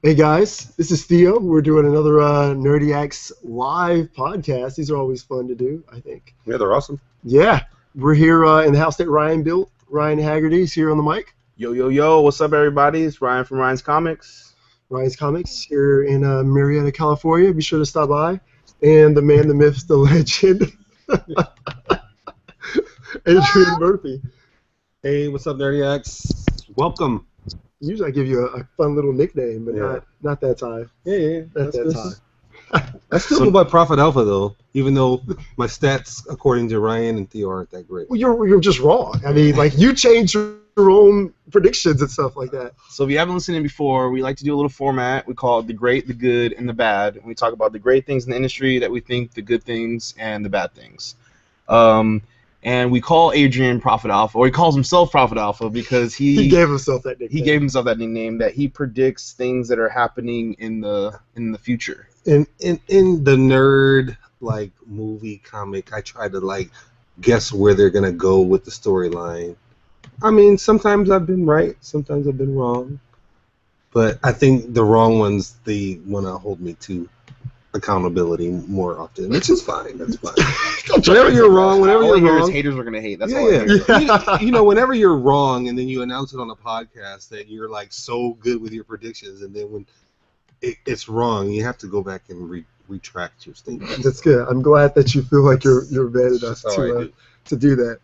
Hey guys, this is Theo. We're doing another Nerdy Acts live podcast. These are always fun to do, I think. Yeah, they're awesome. Yeah, we're here in the house that Ryan built. Ryan Haggerty's here on the mic. Yo, what's up, everybody? It's Ryan from Ryan's Comics. Ryan's Comics here in Marietta, California. Be sure to stop by. And the man, the myth, the legend, Adrian Murphy. Hey, what's up, Nerdy Acts? Welcome. Usually I give you a fun little nickname, but not that time. Yeah, Not that time. I still go by Prophet Alpha, though, even though my stats, according to Ryan and Theo, aren't that great. Well, you're just wrong. I mean, like, you changed your own predictions and stuff like that. So if you haven't listened in before, we like to do a little format. We call it the great, the good, and the bad. And we talk about the great things in the industry that we think, the good things, and the bad things. And we call Adrian Prophet Alpha, or he calls himself Prophet Alpha because he gave himself that nickname. He gave himself that nickname that he predicts things that are happening in the future. In the nerd movie comic, I try to guess where they're gonna go with the storyline. I mean, sometimes I've been right, sometimes I've been wrong, but I think the wrong ones they wanna hold me to accountability more often, which is fine. That's fine. Whenever you're wrong, haters are gonna hate. That's whenever you're wrong, and then you announce it on a podcast that you're so good with your predictions, and then when it's wrong, you have to go back and retract your statement. That's good. I'm glad that you feel like you're man enough to do that.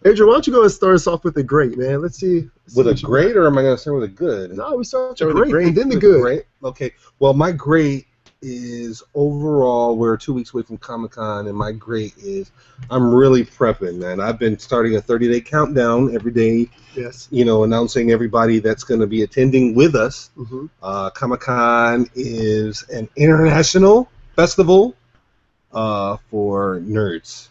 Adrian, why don't you go and start us off with the great, man? Let's see with a great, or am I going to start with a good? No, we start with the great and then the good. Great. Okay. Well, my great is overall, we're 2 weeks away from Comic-Con, and my great is I'm really prepping, man. I've been starting a 30-day countdown every day. Yes. Announcing everybody that's going to be attending with us. Mm-hmm. Comic-Con is an international festival for nerds.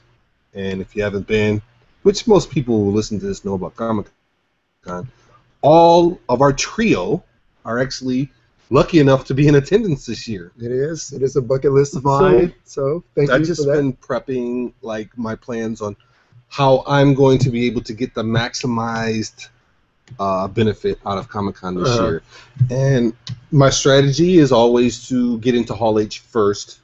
And if you haven't been, which most people who listen to this know about Comic-Con, all of our trio are actually lucky enough to be in attendance this year. It is. It is a bucket list of mine. So thank you. I've just been prepping my plans on how I'm going to be able to get the maximized benefit out of Comic-Con this year. And my strategy is always to get into Hall H first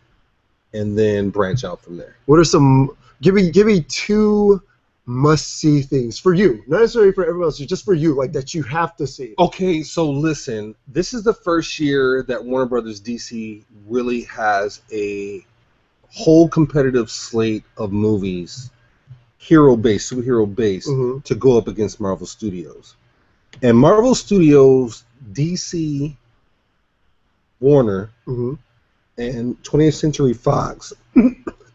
and then branch out from there. What are some... Give me two must-see things for you, not necessarily for everyone else, just for you, that you have to see. Okay, so listen, this is the first year that Warner Brothers DC really has a whole competitive slate of movies, superhero-based, to go up against Marvel Studios. And Marvel Studios, DC, Warner, and 20th Century Fox,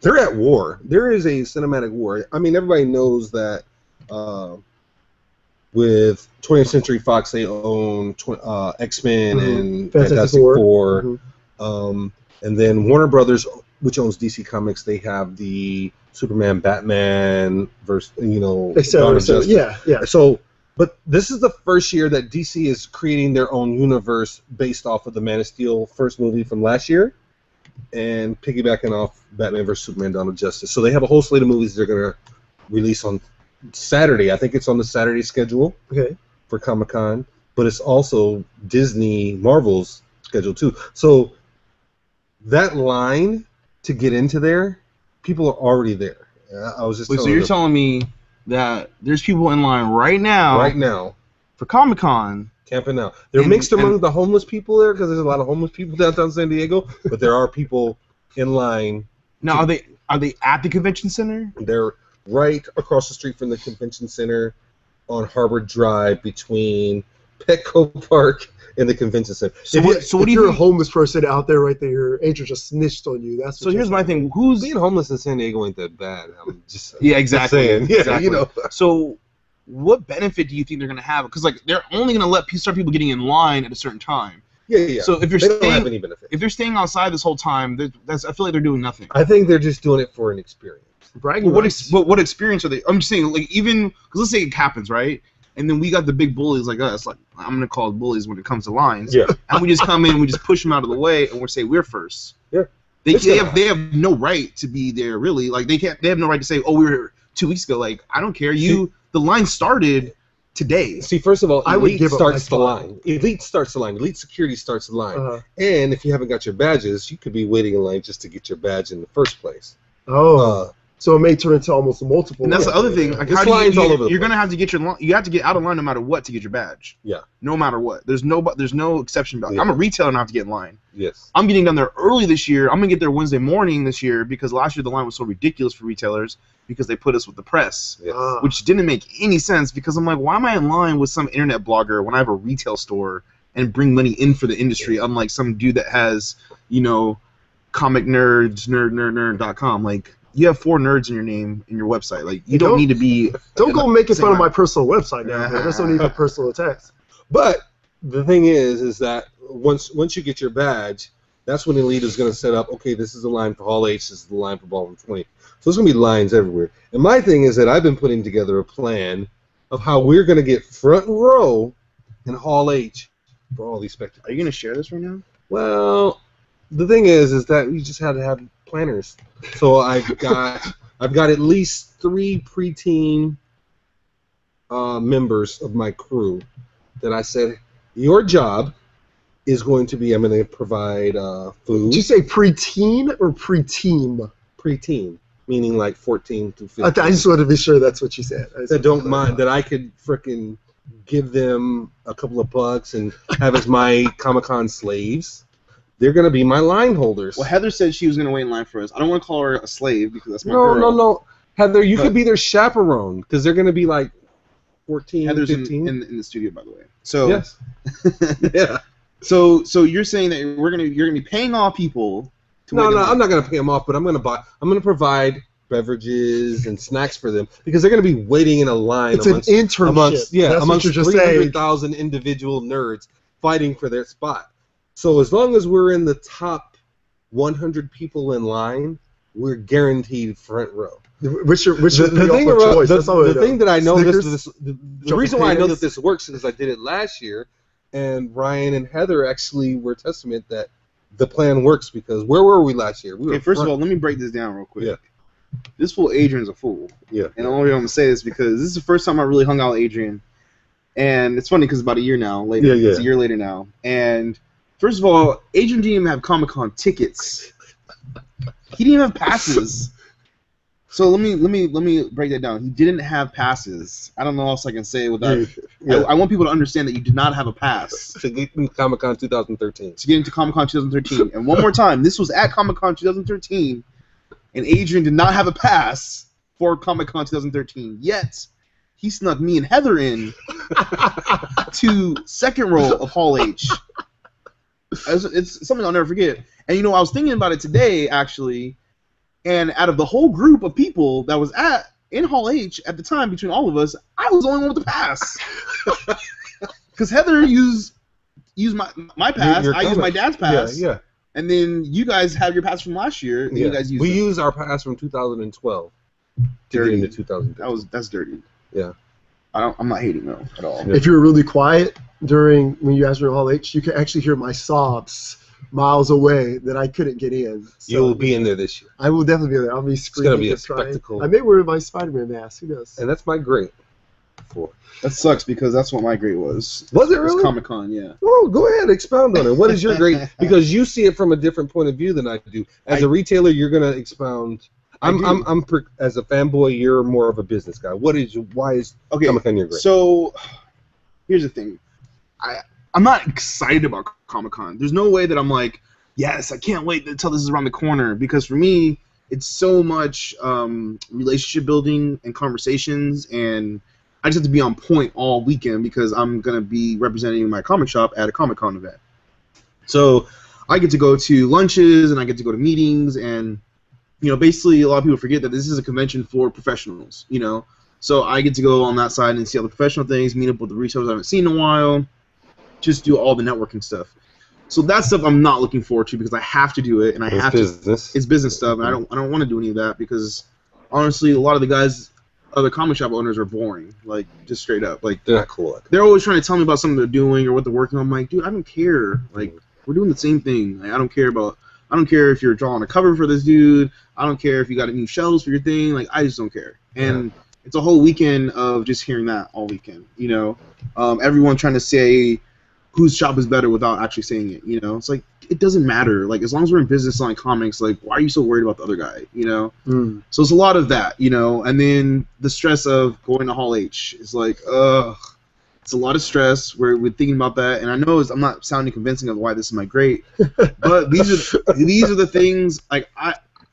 they're at war. There is a cinematic war. I mean, everybody knows that with 20th Century Fox, they own X-Men and Fantastic Four. And then Warner Brothers, which owns DC Comics, they have the Superman, Batman, versus, Dawn of Justice. Yeah. So, but this is the first year that DC is creating their own universe based off of the Man of Steel first movie from last year, and piggybacking off Batman vs. Superman, Dawn of Justice. So they have a whole slate of movies they're going to release on Saturday. I think it's on the Saturday schedule for Comic-Con, but it's also Disney Marvel's schedule too. So that line to get into there, people are already there. I was just so you're telling me that there's people in line right now for Comic-Con camping out. They're mixed among the homeless people there because there's a lot of homeless people downtown San Diego, but there are people in line. Now, are they at the convention center? They're right across the street from the convention center on Harbor Drive between Petco Park and the convention center. So if you're a homeless person out there right there, Adrian just snitched on you. That's so here's my thing. Being homeless in San Diego ain't that bad. I'm just exactly. Just saying. Yeah, exactly. So what benefit do you think they're going to have? Because they're only going to start people getting in line at a certain time. Yeah. So if they don't have any benefit. If they're staying outside this whole time, I feel like they're doing nothing. I think they're just doing it for an experience. What experience are they? I'm just saying, even because let's say it happens, right? And then we got the big bullies like us. I'm gonna call it bullies when it comes to lines. Yeah. And we just come in, we just push them out of the way, and we say we're first. Yeah. They have no right to be there, really. They have no right to say, oh, we were here 2 weeks ago. I don't care. The line started today. See, first of all, I would Elite give up starts my the spot. line. Elite starts the line. Elite Security starts the line. Uh-huh. And if you haven't got your badges, you could be waiting in line just to get your badge in the first place. Oh. So it may turn into almost multiple. And that's the other thing. Like, This how do line's all over the you're gonna place. have to get your you have to get out of line no matter what to get your badge. Yeah. No matter what. There's no exception about it. Yeah. I'm a retailer and I have to get in line. Yes. I'm getting down there early this year. I'm gonna get there Wednesday morning this year because last year the line was so ridiculous for retailers because they put us with the press, Yes. which didn't make any sense because I'm like, why am I in line with some internet blogger when I have a retail store and bring money in for the industry, unlike some dude that has, comic nerds, nerd.com. Like, you have 4 nerds in your name in your website. Like, you don't need to be. Don't go making fun of my personal website now, man. That's no need for personal attacks. But the thing is that once you get your badge, that's when Elite is going to set up, okay, this is the line for Hall H, this is the line for Ballroom 20. So there's going to be lines everywhere. And my thing is that I've been putting together a plan of how we're going to get front row in Hall H for all these spectacles. Are you going to share this right now? Well, the thing is that we just had to have planners. So I've got at least 3 pre-team members of my crew that I said, your job is going to be, I'm going to provide food. Did you say pre-teen or pre-team? Pre-team, meaning like 14 to 15. I just wanted to be sure that's what you said. That don't mind, that I could frickin' give them a couple of bucks and have as my Comic-Con slaves. They're going to be my line holders. Well, Heather said she was going to wait in line for us. I don't want to call her a slave because that's my No, girl. no. Heather, you could be their chaperone because they're going to be like 14, Heather's 15. in the studio, by the way. So Yes. Yeah. So you're saying that you're gonna be paying off people to wait in line. I'm not going to pay them off, but I'm going to provide beverages and snacks for them because they're going to be waiting in a line. It's an internship. That's amongst what you're just saying. 300,000 individual nerds fighting for their spot. So as long as we're in the top 100 people in line, we're guaranteed front row. Which The thing that I know the reason why I know that this works is I did it last year, and Ryan and Heather actually were testament that the plan works because where were we last year? We were First of all, let me break this down real quick. Yeah. This fool Adrian's a fool. Yeah. And the only reason I'm gonna say this because this is the first time I really hung out with Adrian, and it's funny because about a year now later. Yeah. It's a year later now, and first of all, Adrian didn't even have Comic-Con tickets. He didn't even have passes. So let me break that down. He didn't have passes. I don't know what else I can say without. Yeah. I want people to understand that you did not have a pass to get in Comic-Con 2013. to get into Comic-Con 2013. And one more time, this was at Comic-Con 2013, and Adrian did not have a pass for Comic-Con 2013. Yet he snuck me and Heather in to second row of Hall H. It's something I'll never forget. And I was thinking about it today actually. And out of the whole group of people that was in Hall H at the time, between all of us, I was the only one with the pass. Because Heather used my pass, I used my dad's pass. Yeah. And then you guys have your pass from last year. And you guys used we used our pass from 2012 to Dirty. get into 2013. That's dirty. Yeah. I'm not hating though at all. If you were really quiet when you guys were in Hall H, you could actually hear my sobs miles away that I couldn't get in. So You'll be in there this year. I will definitely be there. I'll be screaming. It's going to be a and crying. spectacle. I may wear my Spider-Man mask. Who knows? And that's my grade. That sucks because that's what my grade was. Was it It was really? Comic-Con, yeah. Oh, go ahead, expound on it. What is your grade? Because you see it from a different point of view than I do. As a retailer, you're going to expound. As a fanboy, you're more of a business guy. Why is Comic-Con your grade? So, here's the thing. I'm not excited about Comic-Con. There's no way that I'm like, yes, I can't wait until this is around the corner. Because for me, it's so much relationship building and conversations, and I just have to be on point all weekend because I'm going to be representing my comic shop at a Comic-Con event. So I get to go to lunches, and I get to go to meetings, and basically a lot of people forget that this is a convention for professionals, So I get to go on that side and see all the professional things, meet up with the retailers I haven't seen in a while, just do all the networking stuff. So that stuff I'm not looking forward to because I have to do it, and it's business stuff, and I don't want to do any of that because honestly, a lot of the guys, other comic shop owners are boring, like just straight up, like they're not cool. They're always trying to tell me about something they're doing or what they're working on. I'm like, dude, I don't care. Like we're doing the same thing. Like, I don't care if you're drawing a cover for this dude. I don't care if you got a new shelves for your thing. Like I just don't care. And it's a whole weekend of just hearing that all weekend. You know, everyone trying to say whose shop is better without actually saying it. You know, it's like it doesn't matter. Like as long as we're in business selling comics, like why are you so worried about the other guy? You know. So it's a lot of that. You know, and then the stress of going to Hall H is like, ugh. It's a lot of stress. We're thinking about that, and I know I'm not sounding convincing of why this is my great, but these are the things like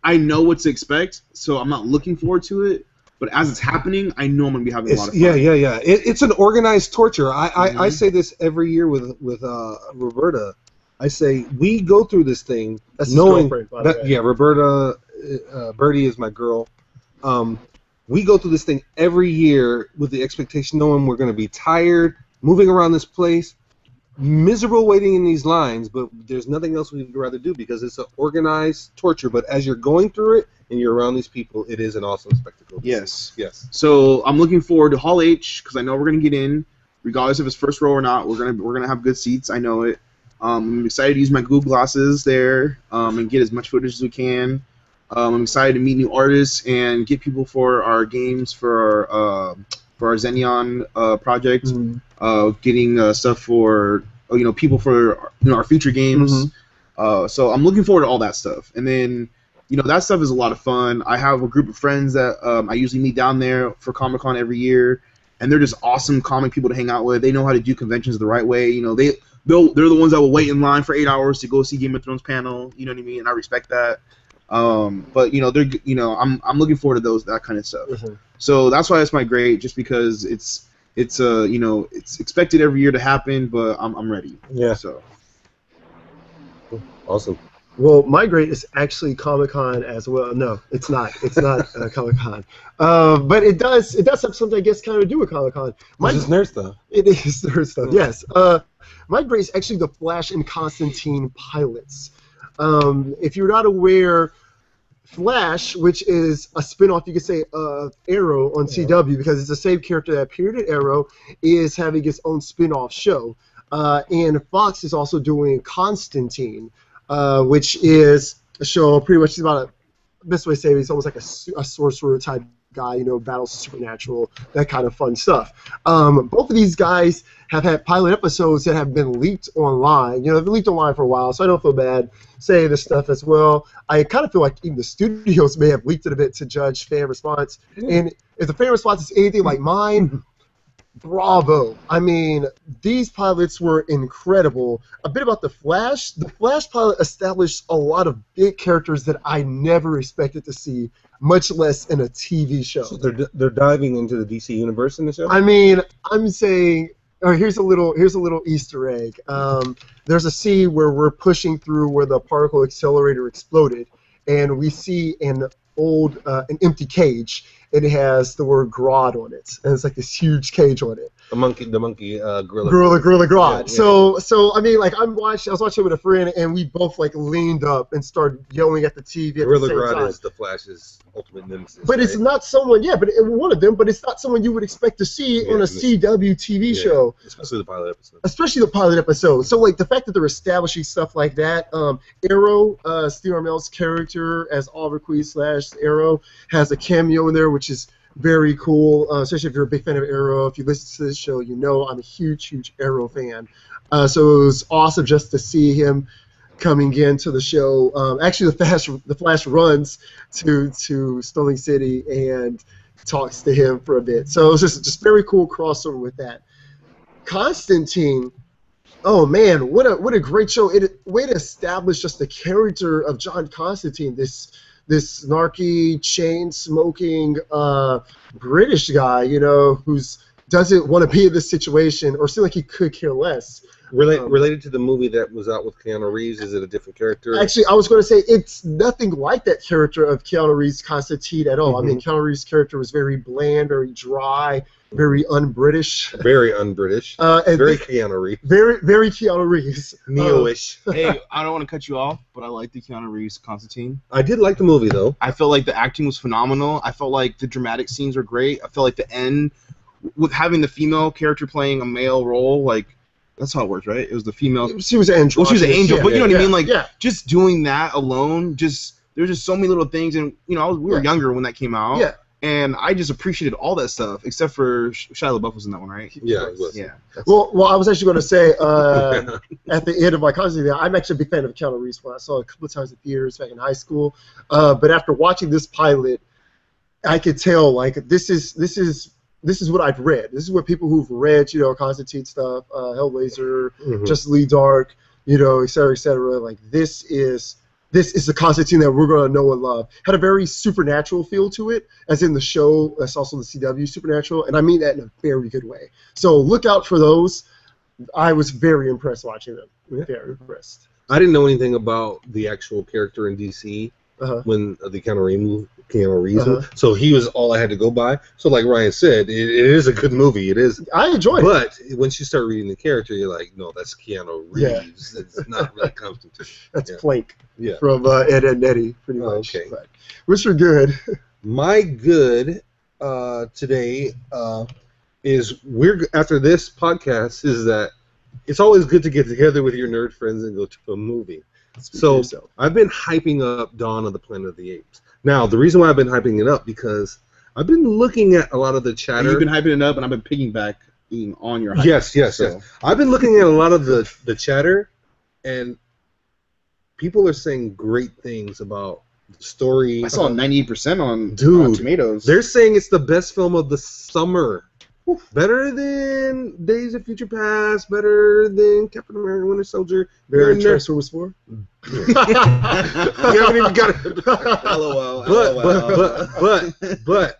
I know what to expect, so I'm not looking forward to it. But as it's happening, I know I'm gonna be having a lot of fun. Yeah. It's an organized torture. I say this every year with Roberta. I say we go through this thing knowing that Roberta Birdie is my girl. We go through this thing every year with the expectation knowing we're going to be tired, moving around this place, miserable waiting in these lines, but there's nothing else we'd rather do because it's an organized torture. But as you're going through it and you're around these people, it is an awesome spectacle. Yes. So I'm looking forward to Hall H because I know we're going to get in, regardless if it's first row or not. We're gonna have good seats. I know it. I'm excited to use my Google glasses there and get as much footage as we can. I'm excited to meet new artists and get people for our games for our Xenion project. Getting stuff for people for our future games. So I'm looking forward to all that stuff. And then that stuff is a lot of fun. I have a group of friends that I usually meet down there for Comic-Con every year, and they're just awesome comic people to hang out with. They know how to do conventions the right way. They're the ones that will wait in line for 8 hours to go see Game of Thrones panel. You know what I mean? And I respect that. But they're I'm looking forward to that kind of stuff. So that's why it's my great, just because it's expected every year to happen, but I'm ready. Yeah. So awesome. Well, my great is actually Comic-Con as well. No, it's not. It's not Comic-Con. But it does have something I guess kind of to do with Comic-Con. It's nerd stuff. It is nerd stuff. Yes. My great is actually the Flash and Constantine pilots. If you're not aware, Flash, which is a spin-off, you could say, of Arrow on CW, because it's the same character that appeared in Arrow, is having its own spin-off show. And Fox is also doing Constantine, which is a show pretty much about best way to say it, he's almost like a sorcerer type guy, battles the supernatural, that kind of fun stuff. Both of these guys have had pilot episodes that have been leaked online. They've been leaked online for a while, so I don't feel bad saying this stuff as well. I kind of feel like even the studios may have leaked it a bit to judge fan response. And if the fan response is anything like mine, bravo. I mean, these pilots were incredible. A bit about the Flash. The Flash pilot established a lot of big characters that I never expected to see, much less in a TV show. So they're diving into the DC universe in the show? I mean, I'm saying, here's a little Easter egg. There's a scene where we're pushing through where the particle accelerator exploded, and we see an empty cage. It has the word Grodd on it, and it's like this huge cage on it. The monkey, gorilla Grodd. Yeah. So I mean, like I was watching with a friend, and we both like leaned up and started yelling at the TV at Gorilla the same Grodd time. is the Flash's ultimate nemesis. But it's not someone, one of them, but it's not someone you would expect to see on a CW TV show. Especially the pilot episode. So like the fact that they're establishing stuff like that. Arrow, Steve Amell's character as Oliver Queen / Arrow has a cameo in there, which is very cool, especially if you're a big fan of Arrow. If you listen to this show, I'm a huge Arrow fan. So it was awesome just to see him coming into the show. Actually, the Flash runs to Sterling City and talks to him for a bit. So it was just very cool crossover with that. Constantine, oh man, what a great show! Way to establish just the character of John Constantine, this snarky, chain-smoking British guy, who doesn't want to be in this situation or seem like he could care less. Related to the movie that was out with Keanu Reeves, is it a different character? Actually, I was going to say it's nothing like that character of Keanu Reeves' Constantine at all. I mean, Keanu Reeves' character was very bland, very dry, very un-British. Very un-British. Very Keanu Reeves. Very Keanu Reeves. Neo-ish. Hey, I don't want to cut you off, but I like the Keanu Reeves Constantine. I did like the movie, though. I felt like the acting was phenomenal. I felt like the dramatic scenes were great. I felt like the end, with having the female character playing a male role, like, that's how it works, right? It was the female. She was an angel. Well, she was an angel, but you know what I mean? Like, yeah. Just doing that alone, there's just so many little things, and we were younger when that came out. Yeah. And I just appreciated all that stuff, except for Shia LaBeouf was in that one, right? Yeah, it was. Yeah. That's, Well, I was actually going to say at the end of my conversation, I'm actually a big fan of Keanu Reeves. One I saw a couple of times in theaters back in high school, but after watching this pilot, I could tell like this is what I've read. This is what people who've read, Constantine stuff, Hellblazer, Justice League Dark, et cetera, like this is the Constantine that we're going to know and love. Had a very supernatural feel to it, as in the show. That's also the CW Supernatural, and I mean that in a very good way. So look out for those. I was very impressed watching them. Very impressed. I didn't know anything about the actual character in DC when the Keanu Reeves movie. So he was all I had to go by. So like Ryan said, it is a good movie. It is. I enjoyed it. But once you start reading the character, you're like, no, that's Keanu Reeves. It's not really Constantine. That's Plank Yeah. from Ed, Ed and Eddie, pretty much. Okay. But, Mr. Good. My good today is after this podcast is that it's always good to get together with your nerd friends and go to a movie. So I've been hyping up Dawn of the Planet of the Apes. Now, the reason why I've been hyping it up because I've been looking at a lot of the chatter. You've been hyping it up, and I've been piggybacking on your hype. Yes. I've been looking at a lot of the chatter, and people are saying great things about the story. I saw 98% on Tomatoes. They're saying it's the best film of the summer. Better than Days of Future Past, better than Captain America: Winter Soldier, better than Transformers 4. You haven't even got it. LOL. But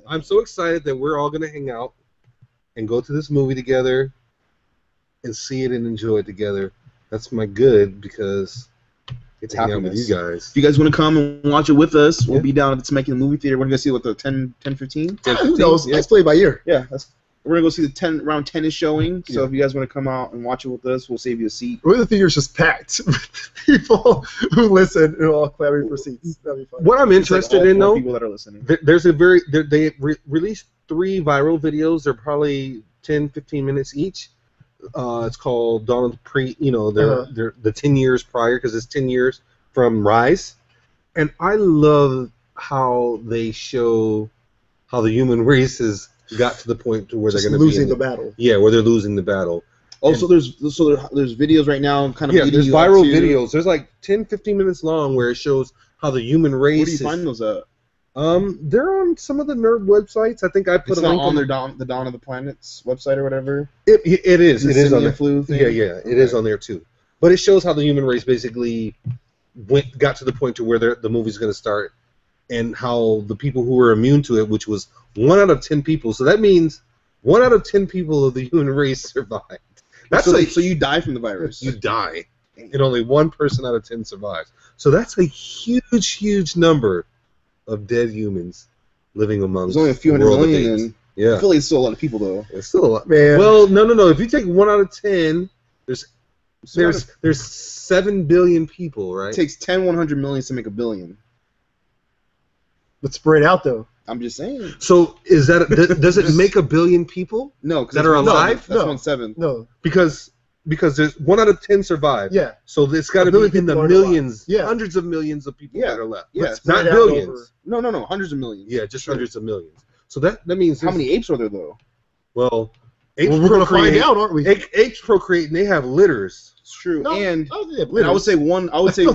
I'm so excited that we're all gonna hang out and go to this movie together and see it and enjoy it together. That's my good because it's hanging out with you guys. If you guys want to come and watch it with us, we'll be down at the Temecula movie theater. We're going to see what the 10, 15? Who knows? Let's play by ear. Yeah, we're going to go see the round 10 is showing. So if you guys want to come out and watch it with us, we'll save you a seat. The theater's just packed with people who listen and all clamoring for seats. That'd be fun. What I'm interested in, though, people that are listening. There's they released 3 viral videos. They're probably 10, 15 minutes each. It's called Dawn of the the 10 years prior because it's 10 years from Rise, and I love how they show how the human race has got to the point to where they're going to be losing the battle. Yeah, where they're losing the battle. Also, there's videos right now, kind of there's viral videos. There's like 10, 15 minutes long where it shows how the human race. Where do you find those at? They're on some of the nerd websites. I think I put a link on their the Dawn of the Planets website or whatever. It is. It is on there. Flu thing? Yeah. It is on there too. But it shows how the human race basically got to the point to where the movie's going to start, and how the people who were immune to it, which was 1 out of 10 people. So that means 1 out of 10 people of the human race survived. So you die from the virus. You die, and only 1 person out of 10 survives. So that's a huge, huge number of dead humans living amongst. There's only a few hundred million. Yeah, I feel like it's still a lot of people though. It's still a lot, man. Well, no. If you take 1 out of 10, there's 7 billion people, right? It takes 100 million to make a billion. Let's spread out though. I'm just saying. So does it make a billion people? No, that are alive. That's 1/7. No, because there's 1 out of 10 survive. Yeah. So it's got to be in the millions, yeah. Hundreds of millions of people that are left. Yeah. Not billions. No, hundreds of millions. Yeah, just hundreds of millions. So that means how many apes are there though? Well, apes we're gonna find out, aren't we? Apes procreate and they have litters. It's true. No, and I would say one. I would say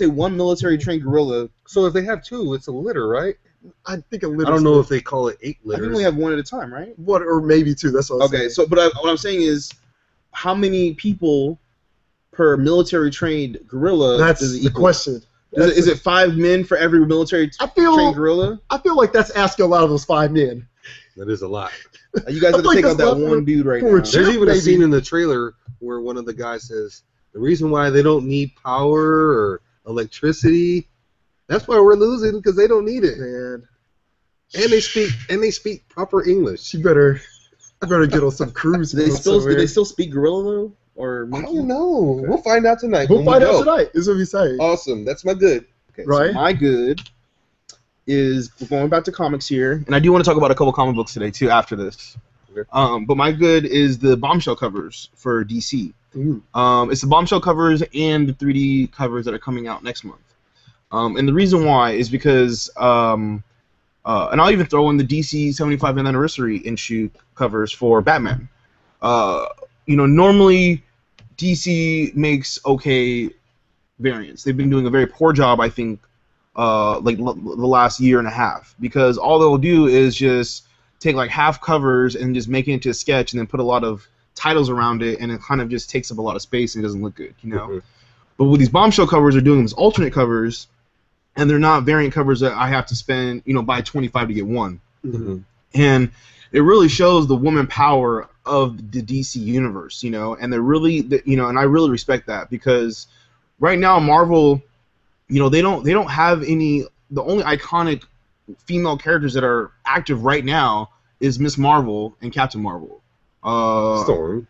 one military trained gorilla. So if they have 2, it's a litter, right? I think a litter. I don't know if they call it 8 litters. I think we have 1 at a time, right? 1 or maybe 2. That's what I'm saying. So, but what I'm saying is, how many people per military trained gorilla? That's does it the equal? question. Is it 5 men for every military trained gorilla? I feel like that's asking a lot of those 5 men. That is a lot. You guys have to take out that one dude right now. There's even a scene in the trailer where one of the guys says, the reason why they don't need power or electricity, that's why we're losing, because they don't need it, man. And they speak proper English. You better get on some cruise. Do they still speak gorilla though? Or monkey? I don't know. Okay. We'll find out tonight. We'll find out tonight. Is what we say. Awesome. That's my good. Okay, right. So my good is we're going back to comics here, and I do want to talk about a couple comic books today too after this. Okay. But my good is the Bombshell covers for DC. It's the Bombshell covers and the 3D covers that are coming out next month. And the reason why is because And I'll even throw in the DC 75th anniversary issue covers for Batman. Normally DC makes okay variants. They've been doing a very poor job, I think, the last year and a half, because all they'll do is just take like half covers and just make it into a sketch and then put a lot of titles around it, and it kind of just takes up a lot of space and it doesn't look good, Mm-hmm. But with these Bombshell covers, they're doing these alternate covers, and they're not variant covers that I have to spend, buy 25 to get one. Mm-hmm. And it really shows the woman power of the DC universe, and they're really, and I really respect that, because right now Marvel, they don't have any. The only iconic female characters that are active right now is Miss Marvel and Captain Marvel. Storm.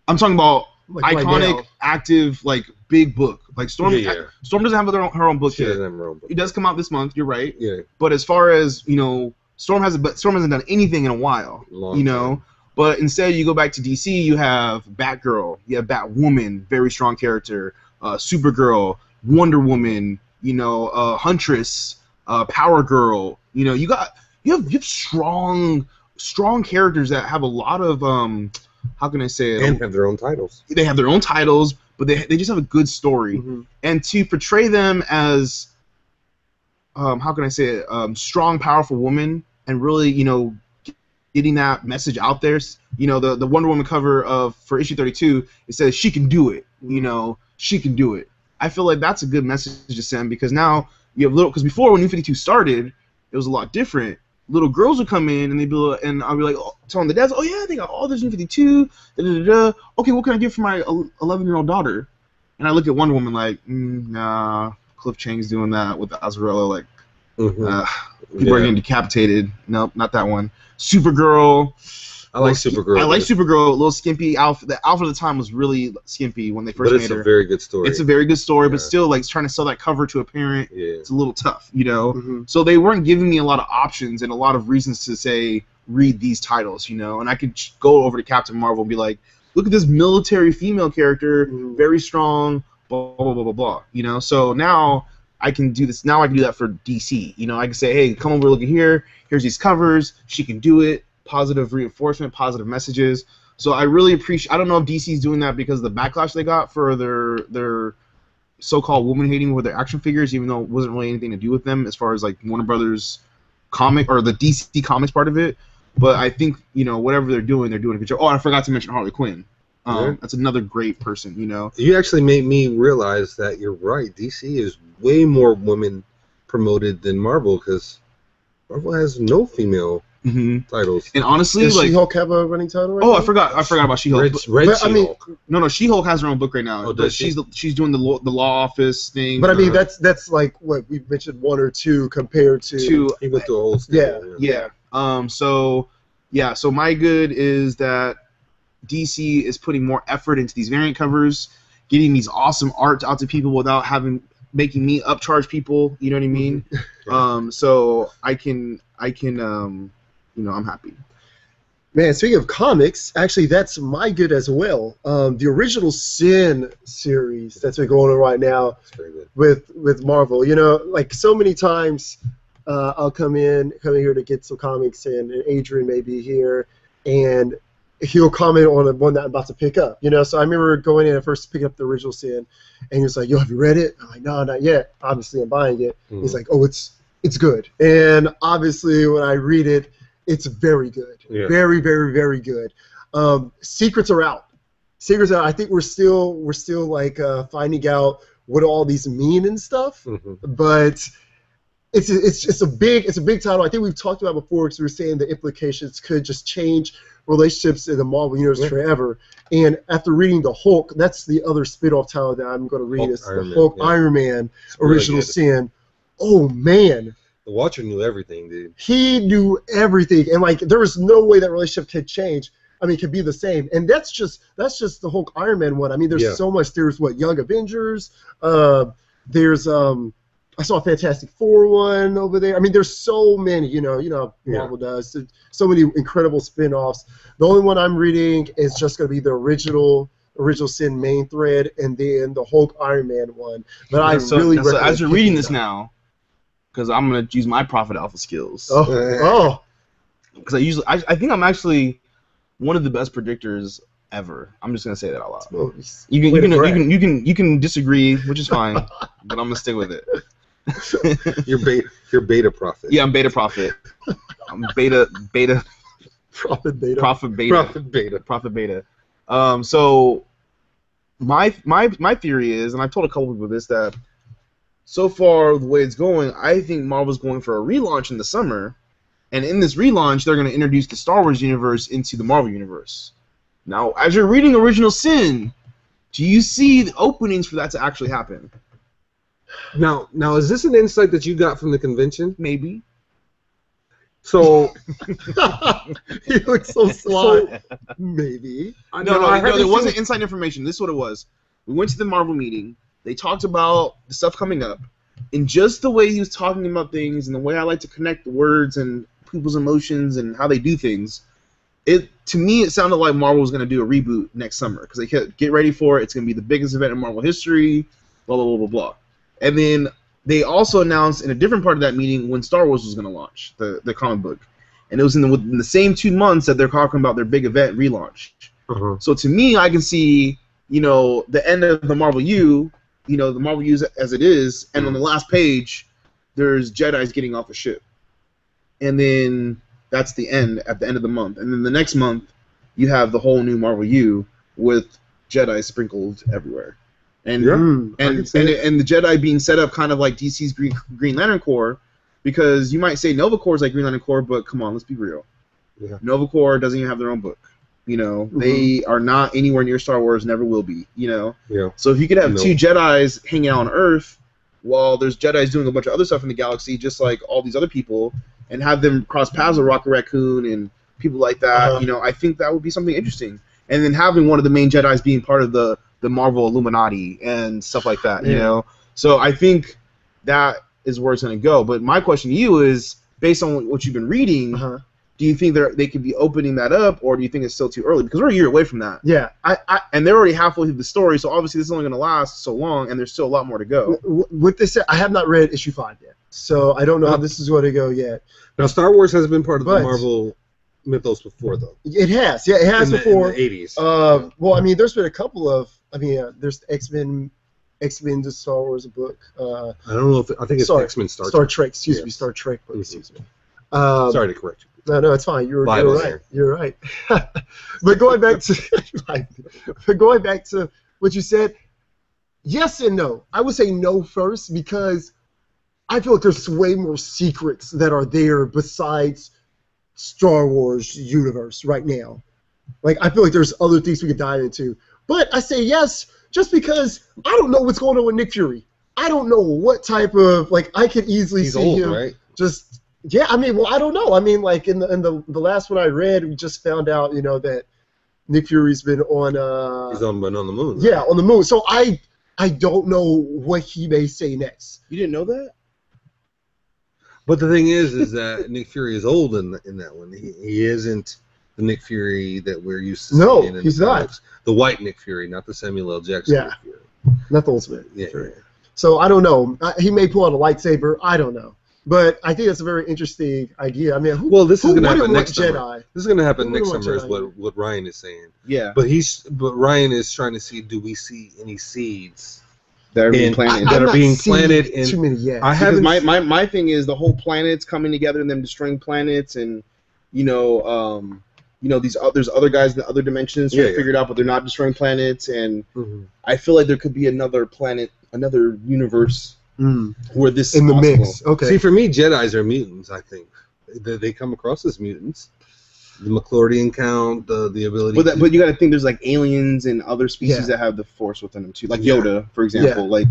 I'm talking about Like iconic, right active, like big book. Like Storm. Yeah. Storm doesn't have her own book She yet. doesn't have her own book. It does come out this month. You're right. Yeah. But as far as Storm hasn't done anything in a while. Long time. But instead you go back to DC. You have Batgirl. You have Batwoman, very strong character. Supergirl, Wonder Woman. Huntress, Power Girl. You have strong characters that have a lot of how can I say it? And have their own titles. They have their own titles, but they just have a good story. Mm-hmm. And to portray them as how can I say it? Strong, powerful woman, and really getting that message out there. The Wonder Woman cover for issue 32, it says she can do it. She can do it. I feel like that's a good message to send, because now you have because before when New 52 started, it was a lot different. Little girls would come in and they'd be like, and I'll be like, telling the dads, oh yeah, they got all this New 52. Da, da, da, da. Okay, what can I get for my 11-year-old daughter? And I look at Wonder Woman like, nah, Cliff Chang's doing that with Azarella. Like, people are getting decapitated. Nope, not that one. Supergirl. I like Supergirl. I like Supergirl. A little skimpy. Alpha. The Alpha at the time was really skimpy when they first made her. But it's a very good story. It's a very good story, but still, like, trying to sell that cover to a parent, it's a little tough, Mm-hmm. So they weren't giving me a lot of options and a lot of reasons to say, read these titles, And I could go over to Captain Marvel and be like, look at this military female character, very strong, blah, blah, blah, blah, blah, So now I can do this. Now I can do that for DC. I can say, hey, come over, look at here. Here's these covers. She can do it. Positive reinforcement, positive messages. So I really appreciate. I don't know if DC's doing that because of the backlash they got for their so-called woman hating with their action figures, even though it wasn't really anything to do with them as far as like Warner Brothers comic or the DC Comics part of it. But I think whatever they're doing a good job. Oh, I forgot to mention Harley Quinn. That's another great person. You actually made me realize that you're right. DC is way more women promoted than Marvel, because Marvel has no female titles. And honestly, Does like, She-Hulk have a running title right oh, now? I forgot about She-Hulk. Red But, I mean, She-Hulk. No, She-Hulk has her own book right now. Oh, But does she? she's doing the law office thing. But I mean, that's like what we mentioned, one or two compared to. He went through a whole Yeah. So my good is that DC is putting more effort into these variant covers, getting these awesome art out to people without making me upcharge people. You know what I mean? So I can I'm happy. Man, speaking of comics, actually, that's my good as well. The original Sin series that's been going on right now That's very good. with Marvel. Like so many times, I'll come in here to get some comics, and Adrian may be here, and he'll comment on the one that I'm about to pick up. So I remember going in and first picking up the original Sin, and he was like, "Yo, have you read it?" I'm like, "No, not yet." Obviously, I'm buying it. Mhm. He's like, "Oh, it's good," and obviously, when I read it, it's very good. Yeah. Very, very, very good. Secrets are out. I think we're still like finding out what all these mean and stuff. But it's a big title. I think we've talked about before, because we were saying the implications could just change relationships in the Marvel universe forever. And after reading the Hulk, that's the other spin-off title that I'm going to read. Is the Hulk Iron Man Original Sin. Oh man. The Watcher knew everything, dude. He knew everything, and like there was no way that relationship could change. I mean, could be the same. And that's just the Hulk Iron Man one. I mean, there's so much. There's Young Avengers. There's I saw a Fantastic Four one over there. I mean, there's so many. Marvel does so many incredible spin-offs. The only one I'm reading is just going to be the original Sin main thread, and then the Hulk Iron Man one. But I really recommend as you're reading picking this it up. now, because I'm gonna use my Prophet Alpha skills. Oh. Because I think I'm actually one of the best predictors ever. I'm just gonna say that out loud. Oh. You can disagree, which is fine, but I'm gonna stick with it. You're beta prophet. Yeah, I'm beta prophet. I'm beta Prophet beta. prophet beta. Prophet beta. Prophet beta. So my theory is, and I've told a couple people this, that so far the way it's going, I think Marvel's going for a relaunch in the summer, and in this relaunch they're going to introduce the Star Wars universe into the Marvel universe. Now, as you're reading Original Sin, do you see the openings for that to actually happen? Now, is this an insight that you got from the convention? Maybe. So He looks so sly. Maybe. No, there wasn't inside information. This is what it was. We went to the Marvel meeting. They talked about the stuff coming up. And just the way he was talking about things and the way I like to connect the words and people's emotions and how they do things, to me it sounded like Marvel was going to do a reboot next summer, because they kept, get ready for it. It's going to be the biggest event in Marvel history, blah, blah, blah, blah, blah. And then they also announced in a different part of that meeting when Star Wars was going to launch, the comic book. And it was within the same 2 months that they're talking about their big event relaunch. Uh-huh. So to me, I can see, the end of the Marvel U, the Marvel U as it is, and on the last page, there's Jedis getting off a ship. And then that's the end at the end of the month. And then the next month, you have the whole new Marvel U with Jedi sprinkled everywhere. And and the Jedi being set up kind of like DC's Green Lantern Corps, because you might say Nova Corps is like Green Lantern Corps, but come on, let's be real. Yeah. Nova Corps doesn't even have their own book. They are not anywhere near Star Wars, never will be. Yeah. So if you could have two Jedis hanging out on Earth while there's Jedis doing a bunch of other stuff in the galaxy, just like all these other people, and have them cross paths with Rocket Raccoon and people like that, I think that would be something interesting. And then having one of the main Jedis being part of the Marvel Illuminati and stuff like that, So I think that is where it's going to go. But my question to you is, based on what you've been reading, do you think they could be opening that up, or do you think it's still too early? Because we're a year away from that. Yeah, and they're already halfway through the story, so obviously this is only going to last so long, and there's still a lot more to go. What they said, I have not read issue 5 yet, so I don't know how this is going to go yet. Now, Star Wars has been part of the Marvel mythos before, though. It has, it has before. In the 80s. Well, I mean, there's been a couple of, there's X-Men to Star Wars book. I don't know I think it's X-Men Star Trek. Excuse me, Star Trek book. Excuse me. Sorry to correct you. No, it's fine. You're right. You're right. But going back to what you said, yes and no. I would say no first, because I feel like there's way more secrets that are there besides Star Wars universe right now. Like, I feel like there's other things we could dive into. But I say yes just because I don't know what's going on with Nick Fury. I don't know what type of, I could easily see old, him right? just. Yeah, I don't know. In the last one I read, we just found out, that Nick Fury's been on. He's been on the moon. Yeah, on the moon. So I don't know what he may say next. You didn't know that? But the thing is that Nick Fury is old in that one. He isn't the Nick Fury that we're used to seeing. No, in he's the not. comics. The white Nick Fury, not the Samuel L. Jackson Nick Fury. Not the Ultimate. Yeah. So I don't know. He may pull out a lightsaber. I don't know. But I think that's a very interesting idea. This is going to happen next summer. Jedi? This is going to happen next summer, is what Ryan is saying. Yeah. But Ryan is trying to see, do we see any seeds that are being planted? Too many yet. I haven't. My thing is the whole planets coming together and them destroying planets, and there's other guys in the other dimensions trying to figure it out, but they're not destroying planets, and I feel like there could be another planet, another universe. Where this in is the possible. mix. Okay. See, for me, Jedis are mutants. I think they come across as mutants. The McClorian count, the ability. But you got to think there's aliens and other species that have the Force within them too, like Yoda, for example. Yeah.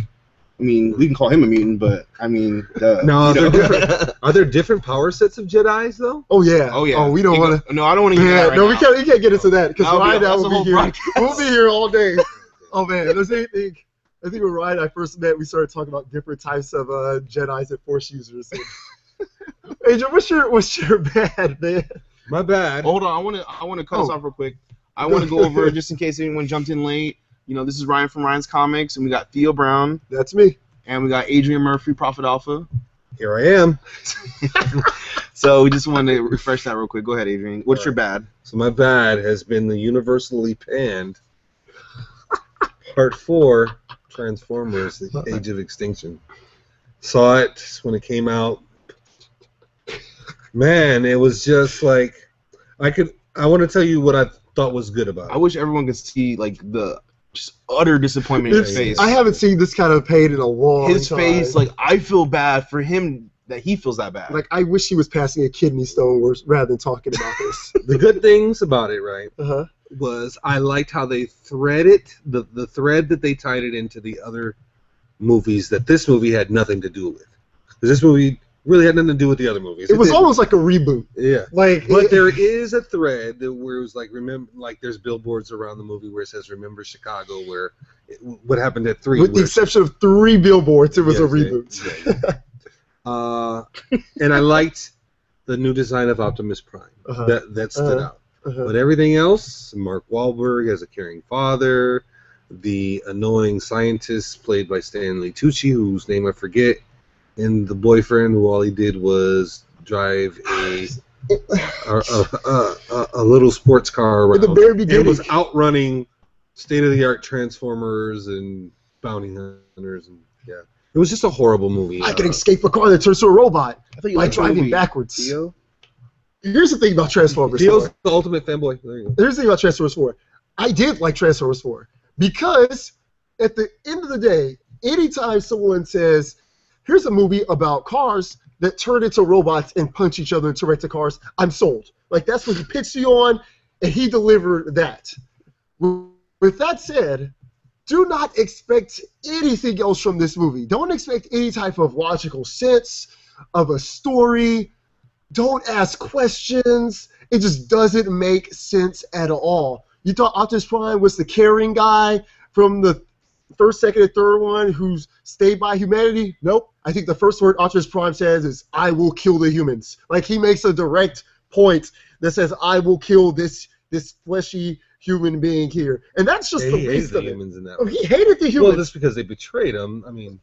We can call him a mutant, but no, they're different. Are there different power sets of Jedis though? Oh yeah. Oh yeah. Oh, we don't want to. No, I don't want to. Yeah, no, we can't get into that because Ryan and I will be here. Broadcast. We'll be here all day. Oh man, there's anything. I think when Ryan and I first met, we started talking about different types of Jedis and Force users. Adrian, what's your bad, man? My bad. Hold on, I want to cut us off real quick. I want to go over, just in case anyone jumped in late. This is Ryan from Ryan's Comics, and we got Theo Brown. That's me. And we got Adrian Murphy, Prophet Alpha. Here I am. So we just wanted to refresh that real quick. Go ahead, Adrian. What's your bad? So my bad has been the universally panned Part 4, Transformers: The Age of Extinction. Saw it when it came out. Man, it was just like I want to tell you what I thought was good about it. I wish everyone could see like the just utter disappointment in his face. I haven't seen this kind of pain in a long His time. face, like I feel bad for him that he feels that bad. Like I wish he was passing a kidney stone rather than talking about this. The good things about it, right, Uh-huh. was I liked how they thread it, the thread that they tied it into the other movies that this movie had nothing to do with. Because this movie really had nothing to do with the other movies. It was didn't. almost like a reboot. Yeah. Like, But there is a thread where it was like, there's billboards around the movie where it says, "Remember Chicago," where what happened at 3. with the exception of 3 billboards, it was a Yes, reboot. And I liked the new design of Optimus Prime. Uh-huh. That stood out. Uh-huh. But everything else, Mark Wahlberg as a caring father, the annoying scientist played by Stanley Tucci, whose name I forget, and the boyfriend who all he did was drive a little sports car around. In the very and beginning. was outrunning state-of-the-art Transformers and bounty hunters. And yeah, it was just a horrible movie. I can escape a car that turns to a robot thought you by liked the driving movie. backwards. Theo? Here's the thing about Transformers Theo's 4. the ultimate fanboy. There you go. Here's the thing about Transformers 4. I did like Transformers 4 because at the end of the day, anytime someone says, here's a movie about cars that turn into robots and punch each other into rental cars, I'm sold. Like, that's what he pitched you on, and he delivered that. With that said, do not expect anything else from this movie. Don't expect any type of logical sense of a story. Don't ask questions. It just doesn't make sense at all. You thought Optimus Prime was the caring guy from the first, second, and third one who's stayed by humanity? Nope. I think the first word Optimus Prime says is, "I will kill the humans." Like, he makes a direct point that says, "I will kill this fleshy human being here." And that's just Yeah, the he hated least the of it. humans in that Oh, one. he hated the Well, humans. that's because they betrayed him. I mean,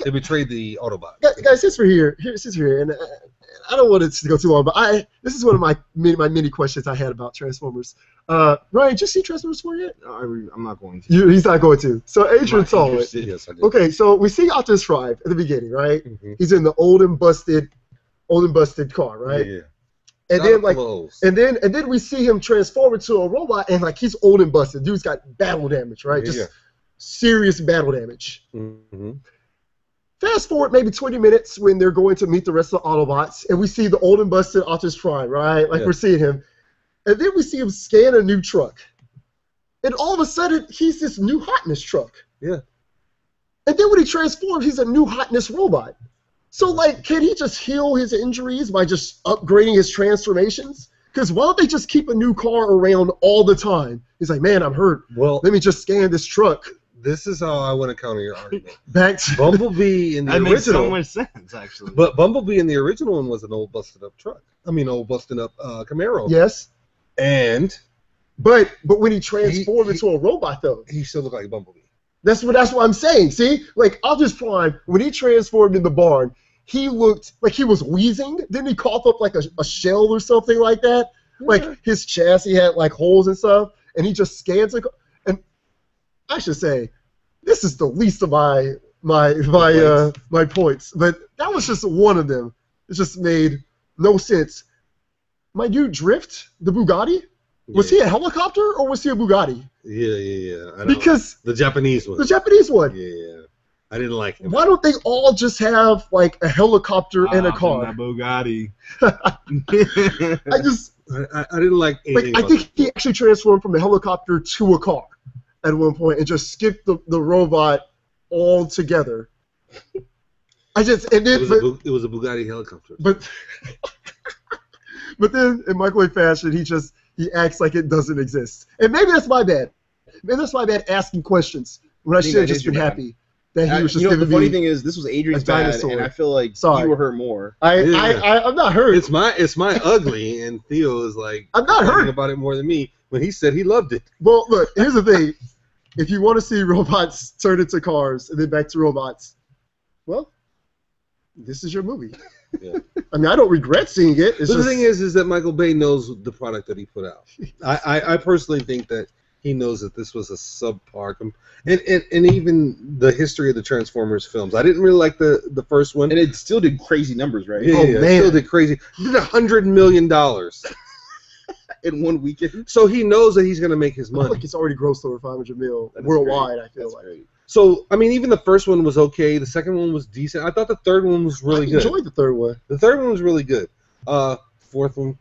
they betrayed the Autobots. Guys, since we're here, and I don't want it to go too long, but this is one of my many questions I had about Transformers. Ryan, did you see Transformers 4 yet? I'm not going to. He's not going to. So Adrian Not saw it. interested. Yes, I did. Okay, so we see Optimus Prime at the beginning, right? Mhm. He's in the old and busted car, right? Yeah. And Shout then out like, to Lowe's. and then we see him transform into a robot, and like he's old and busted. Dude's got battle damage, right? Yeah. Just serious battle damage. Mhm. Fast forward maybe 20 minutes when they're going to meet the rest of the Autobots, and we see the old and busted Optimus Prime, right? Like, Yeah. we're seeing him. And then we see him scan a new truck. And all of a sudden, he's this new hotness truck. Yeah. And then when he transforms, he's a new hotness robot. So, like, can he just heal his injuries by just upgrading his transformations? Because why don't they just keep a new car around all the time? He's like, man, I'm hurt. Well, Let me just scan this truck. this is how I want to counter your argument. Back to Bumblebee in the That makes original, so much sense, actually. but Bumblebee in the original one was an old busted up truck. I mean, old busted up Camaro. Yes. And But when he transformed into a robot, though, he still looked like Bumblebee. that's what I'm saying. See, like Optimus Prime, when he transformed in the barn, he looked like he was wheezing. Didn't he cough up like a shell or something like that? Like his chassis had like holes and stuff, and he just scans it. And I should say, this is the least of my points, but that was just one of them. It just made no sense. My dude Drift, the Bugatti, was he a helicopter or was he a Bugatti? Yeah. I know. Because the Japanese one. the Japanese one. Yeah. I didn't like him. Why don't they all just have like a helicopter and a From car? that Bugatti. I just I didn't like anything. I about think it. he actually transformed from a helicopter to a car at one point and just skipped the robot altogether. I just and then It was a Bugatti helicopter. but then in microwave fashion he acts like it doesn't exist. And maybe that's my bad. Maybe that's my bad asking questions when I think should have that just is your been bad. happy that he was just the giving funny me. thing is, this was Adrian's a bad, dinosaur. and I feel like Sorry. you were hurt more. I'm not hurt. It's my ugly, and Theo is like I'm not talking hurt. about it more than me when he said he loved it. Well, look, here's the thing. If you want to see robots turn into cars and then back to robots, well, this is your movie. Yeah. I mean, I don't regret seeing it. It's But the just, thing is that Michael Bay knows the product that he put out. I personally think that he knows that this was a subpar, and even the history of the Transformers films. I didn't really like the first one. And it still did crazy numbers, right? Yeah, Oh, yeah, it man. still did crazy. It did $100 million. In one weekend. So he knows that he's going to make his I feel money. like it's already grossed over 500 mil That is worldwide. I feel That's like. great. So, I mean, even the first one was okay. The second one was decent. I thought the third one was really I good. enjoyed the third one. The third one was really good. Fourth one.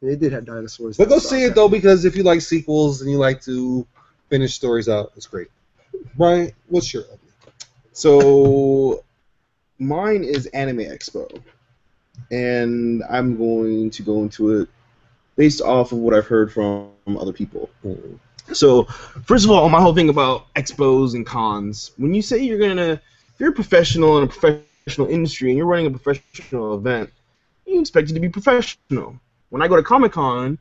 They did have dinosaurs. But go see it, though, because if you like sequels and you like to finish stories out, it's great. Brian, what's your ugly? So mine is Anime Expo, and I'm going to go into it based off of what I've heard from other people. Mm-hmm. So first of all, my whole thing about expos and cons, when you say if you're a professional in a professional industry and you're running a professional event, you expect it to be professional. When I go to Comic-Con,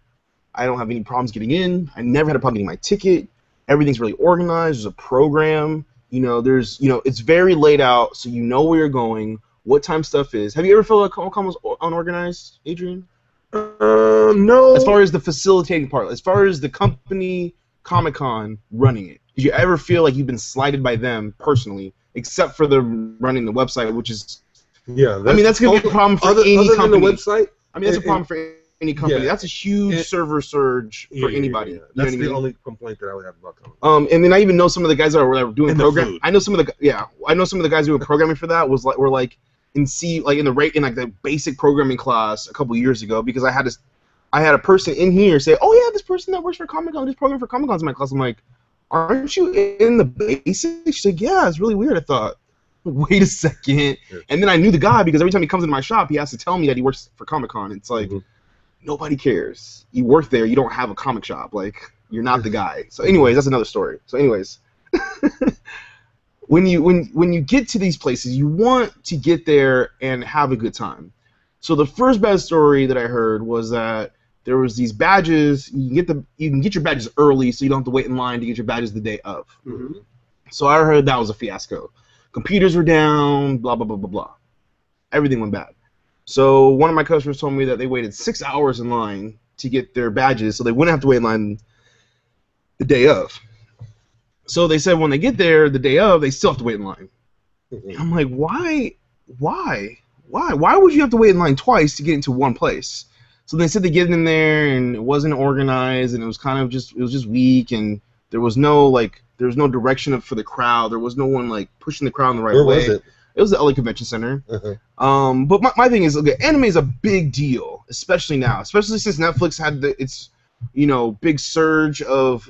I don't have any problems getting in. I never had a problem getting my ticket. Everything's really organized. There's a program. It's very laid out, so you know where you're going, what time stuff is. Have you ever felt like Comic-Con was unorganized, Adrian? No. As far as the facilitating part, as far as the company Comic-Con running it, did you ever feel like you've been slighted by them personally, except for the running the website, which is, Yeah. that's going to be a problem for other any than company. the website. I mean, that's a problem for any company. Yeah. That's a huge server surge for anybody. Yeah. You know That's what I the mean? only complaint that I would have about Comic-Con. And then I even know some of the guys that were doing And the program. food. I know some of the guys who were programming for that were like in the basic programming class a couple years ago, because I had a person in here say, "Oh yeah, this person that works for Comic-Con just programming for Comic-Con's in my class." I'm like, "Aren't you in the basics?" She's like, "Yeah, it's really weird." I thought, wait a second. Yeah. And then I knew the guy because every time he comes into my shop, he has to tell me that he works for Comic-Con. It's like, nobody cares. You work there, you don't have a comic shop. Like, you're not the guy. So anyways, that's another story. So anyways, when you get to these places, you want to get there and have a good time. So the first bad story that I heard was that there was these badges. You can get your badges early, so you don't have to wait in line to get your badges the day of. Mm-hmm. So I heard that was a fiasco. Computers were down, blah, blah, blah, blah, blah. Everything went bad. So one of my customers told me that they waited 6 hours in line to get their badges, so they wouldn't have to wait in line the day of. So they said when they get there the day of, they still have to wait in line. I'm like, why? Why would you have to wait in line twice to get into one place? So they said they get in there and it wasn't organized and it was just weak, and there was no direction for the crowd. There was no one like pushing the crowd in the right way. Where was it? It was the LA Convention Center. Uh-huh. But my thing is, okay, anime is a big deal, especially now, especially since Netflix had its big surge of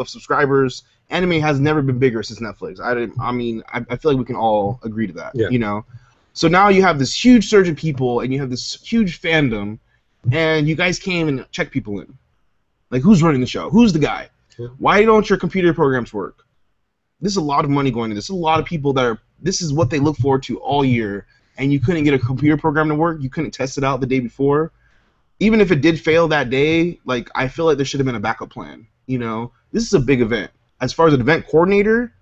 subscribers. Anime has never been bigger since Netflix. I feel like we can all agree to that. Yeah. So now you have this huge surge of people and you have this huge fandom, and you guys came and check people in. Like, who's running the show? Who's the guy? Yeah. Why don't your computer programs work? There's a lot of money going into this. There's a lot of people this is what they look forward to all year, and you couldn't get a computer program to work. You couldn't test it out the day before. Even if it did fail that day, like, I feel like there should have been a backup plan. This is a big event. As far as an event coordinator,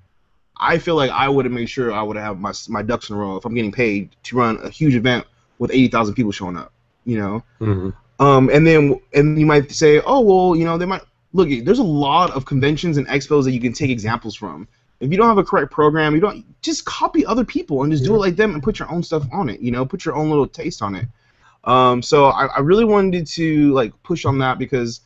I feel like I would have made sure I would have my ducks in a row if I'm getting paid to run a huge event with 80,000 people showing up. Mm-hmm. And you might say, oh well, they might look. There's a lot of conventions and expos that you can take examples from. If you don't have a correct program, you don't just copy other people and just do it like them and put your own stuff on it. Put your own little taste on it. So I really wanted to push on that, because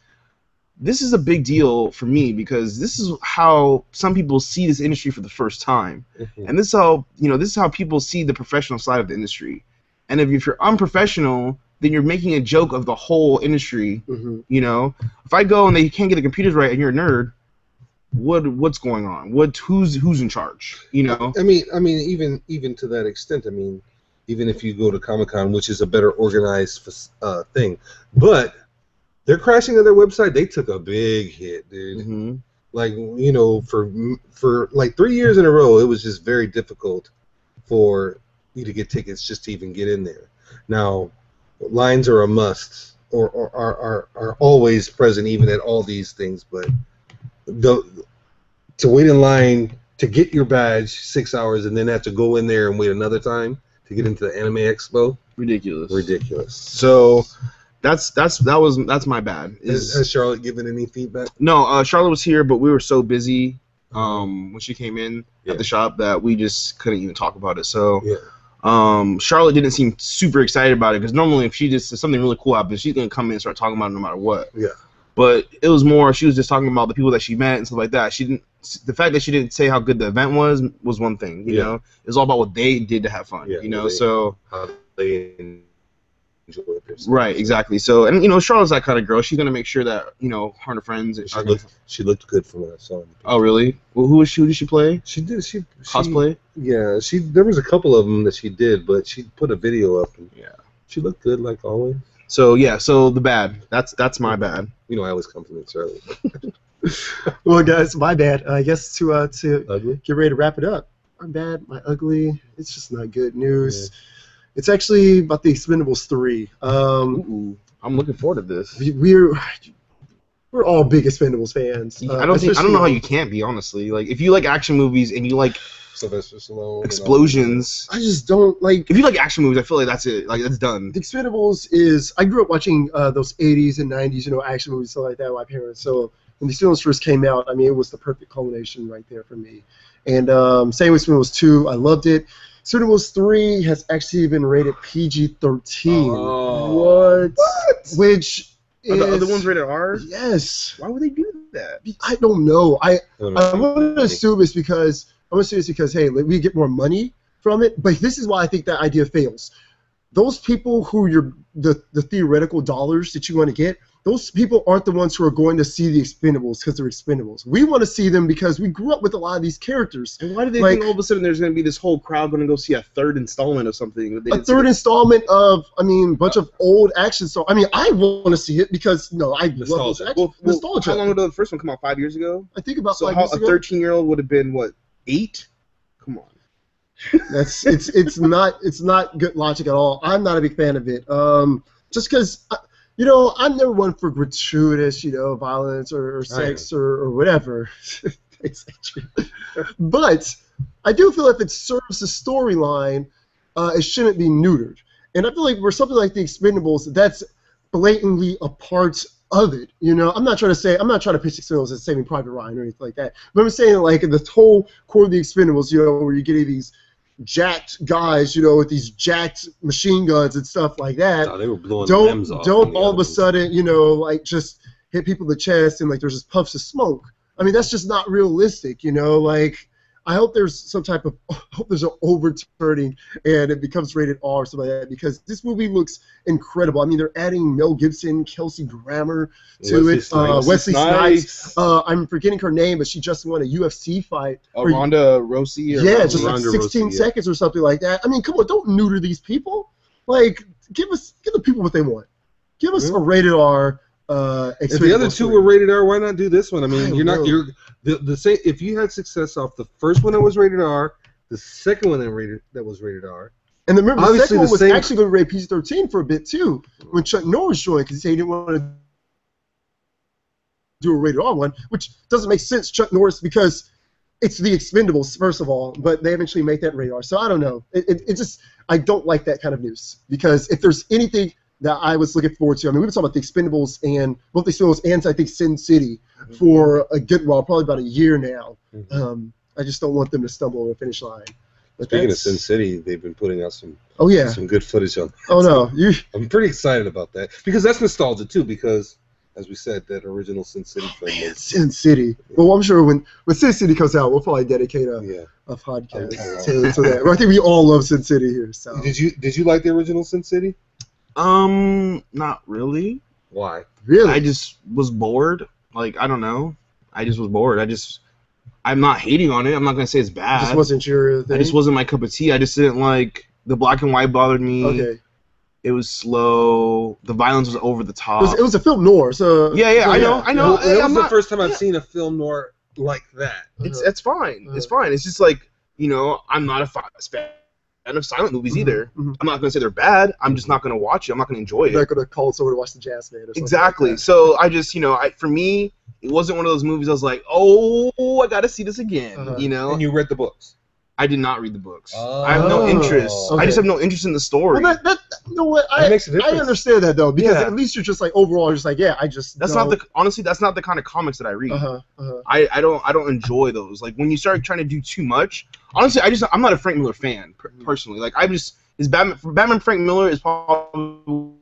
this is a big deal for me, because this is how some people see this industry for the first time. Mm-hmm. And this is how people see the professional side of the industry. And if you're unprofessional, then you're making a joke of the whole industry. Mm-hmm. If I go and they can't get the computers right and you're a nerd, what's going on? Who's in charge? I mean, even to that extent, even if you go to Comic-Con, which is a better organized thing, but they're crashing on their website. They took a big hit, dude. Mm-hmm. For like 3 years in a row, it was just very difficult for you to get tickets just to even get in there. Now, lines are a must, or are always present, even at all these things. But to wait in line to get your badge 6 hours and then have to go in there and wait another time to get into the Anime Expo. Ridiculous. Ridiculous. So that's my bad. Has Charlotte given any feedback? No, Charlotte was here, but we were so busy when she came in at the shop that we just couldn't even talk about it. So Charlotte didn't seem super excited about it because normally if she just if something really cool happens, she's gonna come in and start talking about it no matter what. Yeah. But it was more she was just talking about the people that she met and stuff like that. She didn't. The fact that she didn't say how good the event was one thing. You know, it was all about what they did to have fun. Yeah, you know, so how they enjoyed themselves. Right, exactly. So, and you know, Charlotte's that kind of girl. She's gonna make sure that her and her friends. And she looked good from what I saw. Oh, really? Well, who did she play? She did. She cosplay. Yeah, there was a couple of them that she did, but she put a video up. And she looked good like always. So the bad. That's my bad. You know, I always compliment Charlotte. Well, guys, my bad. I guess to ugly? get ready to wrap it up. My bad, my ugly. It's just not good news. Yeah. It's actually about the Expendables 3. I'm looking forward to this. We're all big Expendables fans. I don't know how you can't be, honestly. Like, if you like action movies and you like Sylvester Stallone, explosions, I just don't like. If you like action movies, I feel like that's it. Like, that's done. The Expendables is. I grew up watching those 80s and 90s, action movies, stuff like that with my parents. So when the Expendables first came out, I mean, it was the perfect culmination right there for me. And same with Expendables 2, I loved it. Expendables 3 has actually been rated PG-13. What? Which are the other ones rated R? Yes. Why would they do that? I don't know. I want to assume it's because hey, we get more money from it. But this is why I think that idea fails. Those people who the theoretical dollars that you want to get, those people aren't the ones who are going to see the Expendables because they're Expendables. We want to see them because we grew up with a lot of these characters. And why do they think all of a sudden there's going to be this whole crowd going to go see a third installment of something? A third installment of, a bunch of old action. So, I want to see it because, I love those action. Nostalgia. How long ago did the first one come out? 5 years ago? I think about 5 years ago. So a 13-year-old would have been, what, 8? Come on. It's not good logic at all. I'm not a big fan of it. Just because... I'm never one for gratuitous, violence or sex or whatever. But I do feel if it serves the storyline, it shouldn't be neutered. And I feel like for something like the Expendables, that's blatantly a part of it. I'm not trying to pitch Expendables as Saving Private Ryan or anything like that. But I'm saying like the whole core of the Expendables, where you get these jacked guys, with these jacked machine guns and stuff like that. Oh, they were blowing limbs off. Don't all of a sudden, just hit people in the chest and there's just puffs of smoke. That's just not realistic, I hope there's there's an overturning and it becomes rated R or something like that because this movie looks incredible. They're adding Mel Gibson, Kelsey Grammer to Wesley Snipes. I'm forgetting her name, but she just won a UFC fight. Ronda Rousey? Just like 16 seconds or something like that. Come on, don't neuter these people. Give the people what they want. Give us a rated R. If the other two were rated R, why not do this one? The same. If you had success off the first one that was rated R, the second one that was rated R, and remember the second one was actually going to rate PG-13 for a bit too when Chuck Norris joined because he said he didn't want to do a rated R one, which doesn't make sense. Chuck Norris because it's the Expendables first of all, but they eventually make that rated R. So I don't know. It just I don't like that kind of news because if there's anything that I was looking forward to. We've been talking about the Expendables and both the Expendables and I think Sin City for a good while, probably about a year now. I just don't want them to stumble over the finish line. But speaking of Sin City, they've been putting out some good footage on that. Oh no, I'm pretty excited about that because that's nostalgia too. Because as we said, that original Sin City film. Sin City. Well, I'm sure when Sin City comes out, we'll probably dedicate a podcast to that. I think we all love Sin City here. So did you like the original Sin City? Not really. Why? Really? I just was bored. I don't know. I just was bored. I'm not hating on it. I'm not gonna say it's bad. It just wasn't your thing? It just wasn't my cup of tea. I just didn't like the black and white bothered me. Okay. It was slow. The violence was over the top. It was a film noir. So I know. It was the first time I've seen a film noir like that. It's fine. It's fine. It's just I'm not a fan of silent movies either. I'm not gonna say they're bad. I'm just not gonna watch it. I'm not gonna enjoy it. You're not gonna call someone to watch the Jazz Man or something. Exactly. Like so I just, for me, it wasn't one of those movies I was like, oh, I gotta see this again. And you read the books? I did not read the books. I have no interest. Okay. I just have no interest in the story. Well, you know what? That makes a I difference. understand that though, because Yeah. at least you're just like overall, you're just like, yeah, I just. That's don't. not the honestly. That's not the kind of comics that I read. Uh-huh. I don't enjoy those. Like when you start trying to do too much. Honestly, I'm not a Frank Miller fan personally. Like his Batman Frank Miller is probably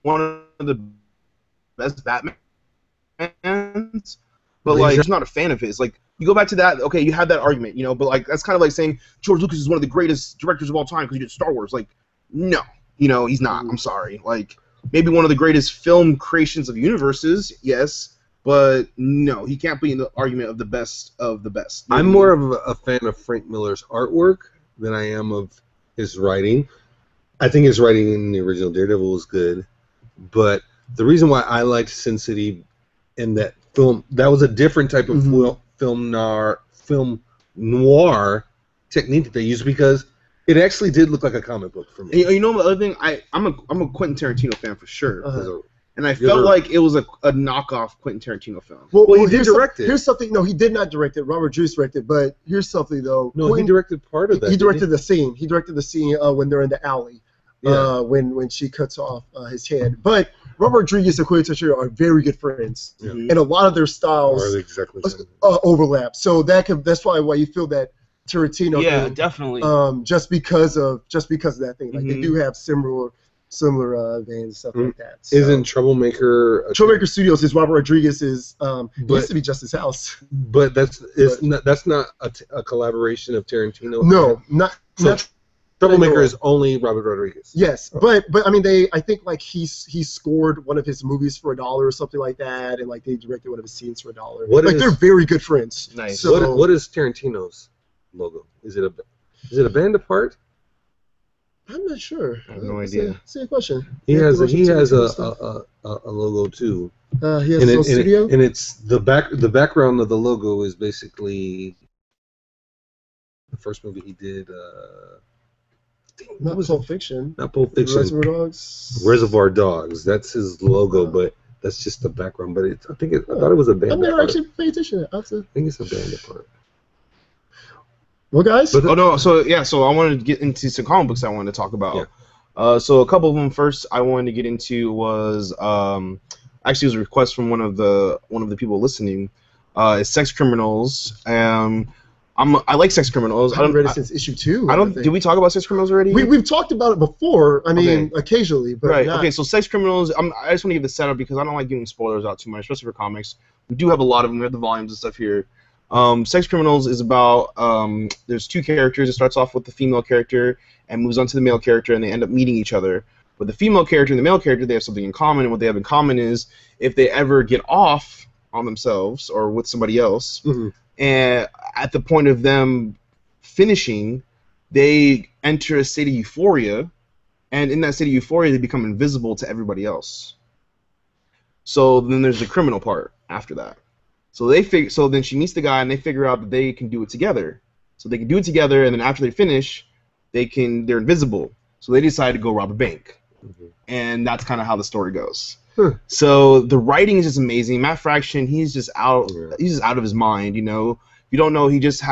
one of the best Batmans, but like I'm just not a fan of his. Like you go back to that, okay, you had that argument, you know, but like that's kind of like saying George Lucas is one of the greatest directors of all time because he did Star Wars. Like no, you know, he's not. I'm sorry. Like maybe one of the greatest film creations of universes, yes. But no, he can't be in the argument of the best of the best. I'm more of a fan of Frank Miller's artwork than I am of his writing. I think his writing in the original Daredevil was good, but the reason why I liked Sin City and that film, that was a different type of film noir technique that they used because it actually did look like a comic book for me. And you know the other thing, I'm a Quentin Tarantino fan for sure. Uh-huh. And I felt like it was a knockoff Quentin Tarantino film. Well, he did direct it. Here's something. No, he did not direct it. Robert Juice directed. But here's something though. No, he directed part of that. He directed the scene. He directed the scene when they're in the alley. Yeah. When she cuts off his head. But Robert Rodriguez and Quentin Tarantino are very good friends, and a lot of their styles overlap. So that's why you feel that Tarantino. Yeah, thing, definitely. Just because of that thing, like they do have similar veins and stuff like that. So. Isn't Troublemaker? Troublemaker Studios is Robert Rodriguez's. It used to be Justice House. But that's not a collaboration of Tarantino. No, not. Troublemaker is only Robert Rodriguez. Yes, but I mean I think like he scored one of his movies for $1 or something like that, and like they directed one of his scenes for $1. They're very good friends. Nice. So, what is Tarantino's logo? Is it a band apart? I'm not sure. I have no idea. Say a question. He has a logo too. He has a studio, and it's the background of the logo is basically the first movie he did. Not Pulp Fiction. Not Pulp Fiction. Reservoir Dogs. Reservoir Dogs. That's his logo, but that's just the background. But I thought it was a band. I've never actually paid attention to it. I think it's a band apart. Well, guys. So I wanted to get into some comic books I wanted to talk about. Yeah. So a couple of them first I wanted to get into was actually it was a request from one of the people listening. Is Sex Criminals. I like Sex Criminals. I haven't read it since issue 2. Did we talk about Sex Criminals already? We've talked about it before. I mean, occasionally, but right. not. Okay, so Sex Criminals. I just want to give the setup because I don't like giving spoilers out too much, especially for comics. We do have a lot of them. We have the volumes and stuff here. Sex Criminals is about there's two characters. It starts off with the female character and moves on to the male character, and they end up meeting each other. But the female character and the male character, they have something in common, and what they have in common is if they ever get off on themselves or with somebody else, and at the point of them finishing, they enter a state of euphoria, and in that state of euphoria, they become invisible to everybody else. So then there's the criminal part after that. So then she meets the guy, and they figure out that they can do it together. So they can do it together, and then after they finish, they're invisible. So they decide to go rob a bank, and that's kind of how the story goes. So the writing is just amazing. Matt Fraction, he's just out of his mind. You know, if you don't know, he just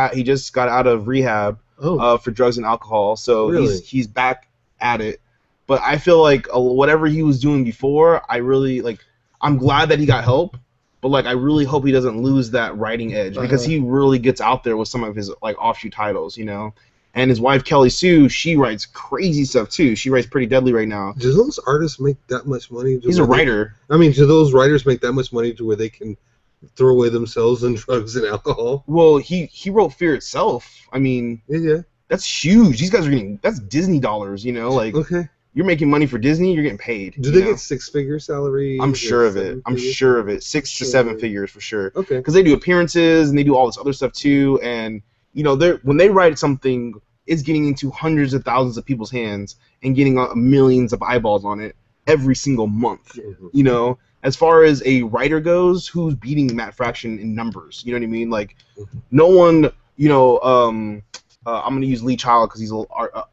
got out of rehab for drugs and alcohol. So he's back at it. But I feel like whatever he was doing before, I'm glad that he got help. But like, I really hope he doesn't lose that writing edge because he really gets out there with some of his like offshoot titles, you know. And his wife Kelly Sue, she writes crazy stuff too. She writes Pretty Deadly right now. Do those artists make that much money? He's a writer. Do those writers make that much money to where they can throw away themselves in drugs and alcohol? Well, he wrote Fear Itself. I mean, that's huge. These guys are that's Disney dollars, you know. Like, you're making money for Disney, you're getting paid. Do they get 6-figure salary? I'm sure of it. 6 to 7 figures for sure. Okay. Because they do appearances and they do all this other stuff too, and you know, when they write something, it's getting into hundreds of thousands of people's hands and getting millions of eyeballs on it every single month. You know, as far as a writer goes, who's beating Matt Fraction in numbers? You know what I mean? Like, no one. You know, I'm gonna use Lee Child because he's an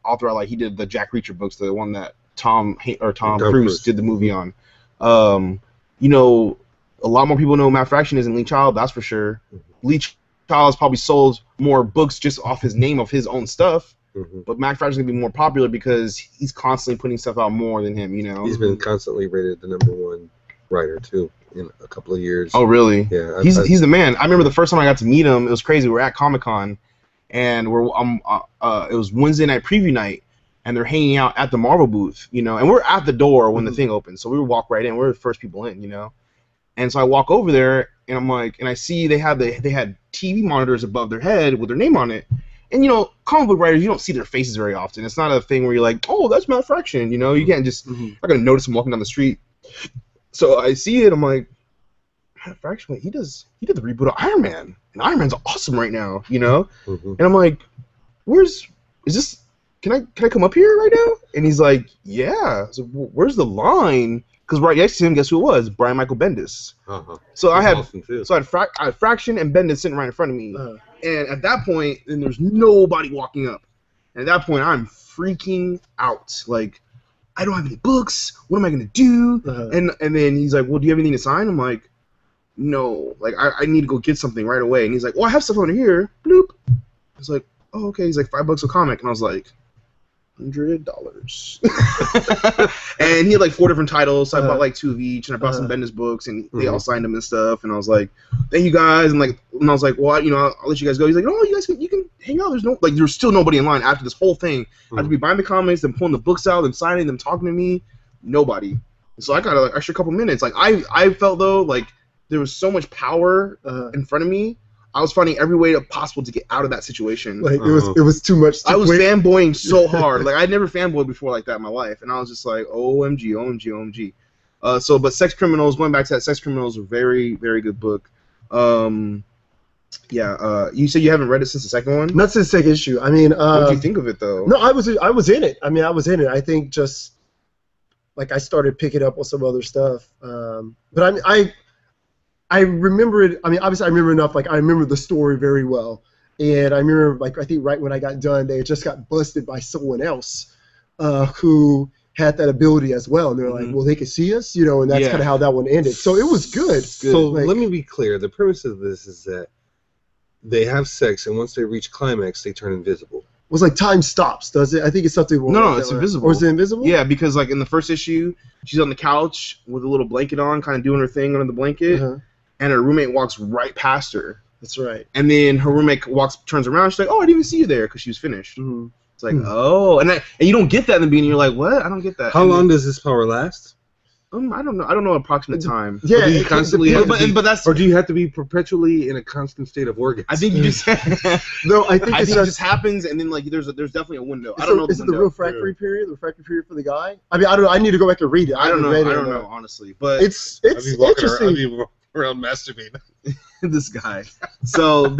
author I like. He did the Jack Reacher books, the one that Tom Cruise did the movie on. You know, a lot more people know Matt Fraction isn't Lee Child, that's for sure. Lee Childs probably sold more books just off his name of his own stuff. Mm-hmm. But Matt Fraction's gonna be more popular because he's constantly putting stuff out more than him. He's been constantly rated the #1 writer too in a couple of years. Oh really? Yeah. He's the man. I remember the first time I got to meet him. It was crazy. We were at Comic-Con, and it was Wednesday night preview night, and they're hanging out at the Marvel booth, and we're at the door when the thing opens, so we would walk right in. We're the first people in, and so I walk over there, and I'm like, and I see they had TV monitors above their head with their name on it, and comic book writers, you don't see their faces very often. It's not a thing where you're like, oh, that's Matt Fraction, you can't just not gonna notice him walking down the street. So I see it, I'm like, Matt Fraction, he did the reboot of Iron Man, and Iron Man's awesome right now, and I'm like, can I come up here right now? And he's like, yeah. So where's the line? Because right next to him, guess who it was? Brian Michael Bendis. So I had Fraction and Bendis sitting right in front of me. And at that point, then there's nobody walking up. And at that point, I'm freaking out. Like, I don't have any books. What am I gonna do? And then he's like, well, do you have anything to sign? I'm like, no. Like, I need to go get something right away. And he's like, well, I have stuff over here. Bloop. I was like, oh, okay. He's like, $5 a comic. And I was like, $100. And he had like 4 different titles, so I bought like 2 of each, and I bought some Bendis books, and they all signed them and stuff. And I was like, "Thank you guys," and I was like, "Well, I'll let you guys go." He's like, "No, you guys can hang out. There's still nobody in line after this whole thing. I have to be buying the comics, them pulling the books out, them signing, them talking to me. Nobody. So I got an extra couple minutes. Like I felt though like there was so much power in front of me. I was finding every way possible to get out of that situation. Like it was too much. I was fanboying so hard. Like I'd never fanboyed before like that in my life, and I was just like, OMG, OMG, OMG. But Sex Criminals. Going back to that, Sex Criminals, a very, very good book. You said you haven't read it since the second one. Not since the second issue. I mean, what did you think of it though? No, I was in it. I mean, I was in it. I think just like I started picking up on some other stuff. But I remember it. I mean, obviously, I remember enough. Like, I remember the story very well, and I remember, like, I think right when I got done, they had just got busted by someone else who had that ability as well, and they're like, "Well, they could see us," and that's kind of how that one ended. So it was good. So let me be clear: the premise of this is that they have sex, and once they reach climax, they turn invisible. It was like time stops, does it? I think it's something. No, it's invisible. Or is it invisible? Yeah, because like in the first issue, she's on the couch with a little blanket on, kind of doing her thing under the blanket. And her roommate walks right past her. That's right. And then her roommate turns around. She's like, "Oh, I didn't even see you there," because she was finished. It's like, oh, and you don't get that in the beginning. You're like, what? I don't get that. How long does this power last? I don't know. I don't know approximate time. Yeah, do you constantly have to be, but that's, or do you have to be perpetually in a constant state of orgasm? I think you just. No, I think it just happens, and then like there's definitely a window. I don't know. Is it the refractory period? The refractory period for the guy? I mean, I don't know. I need to go back and read it. I don't know honestly, but it's interesting. Around masturbating. This guy. So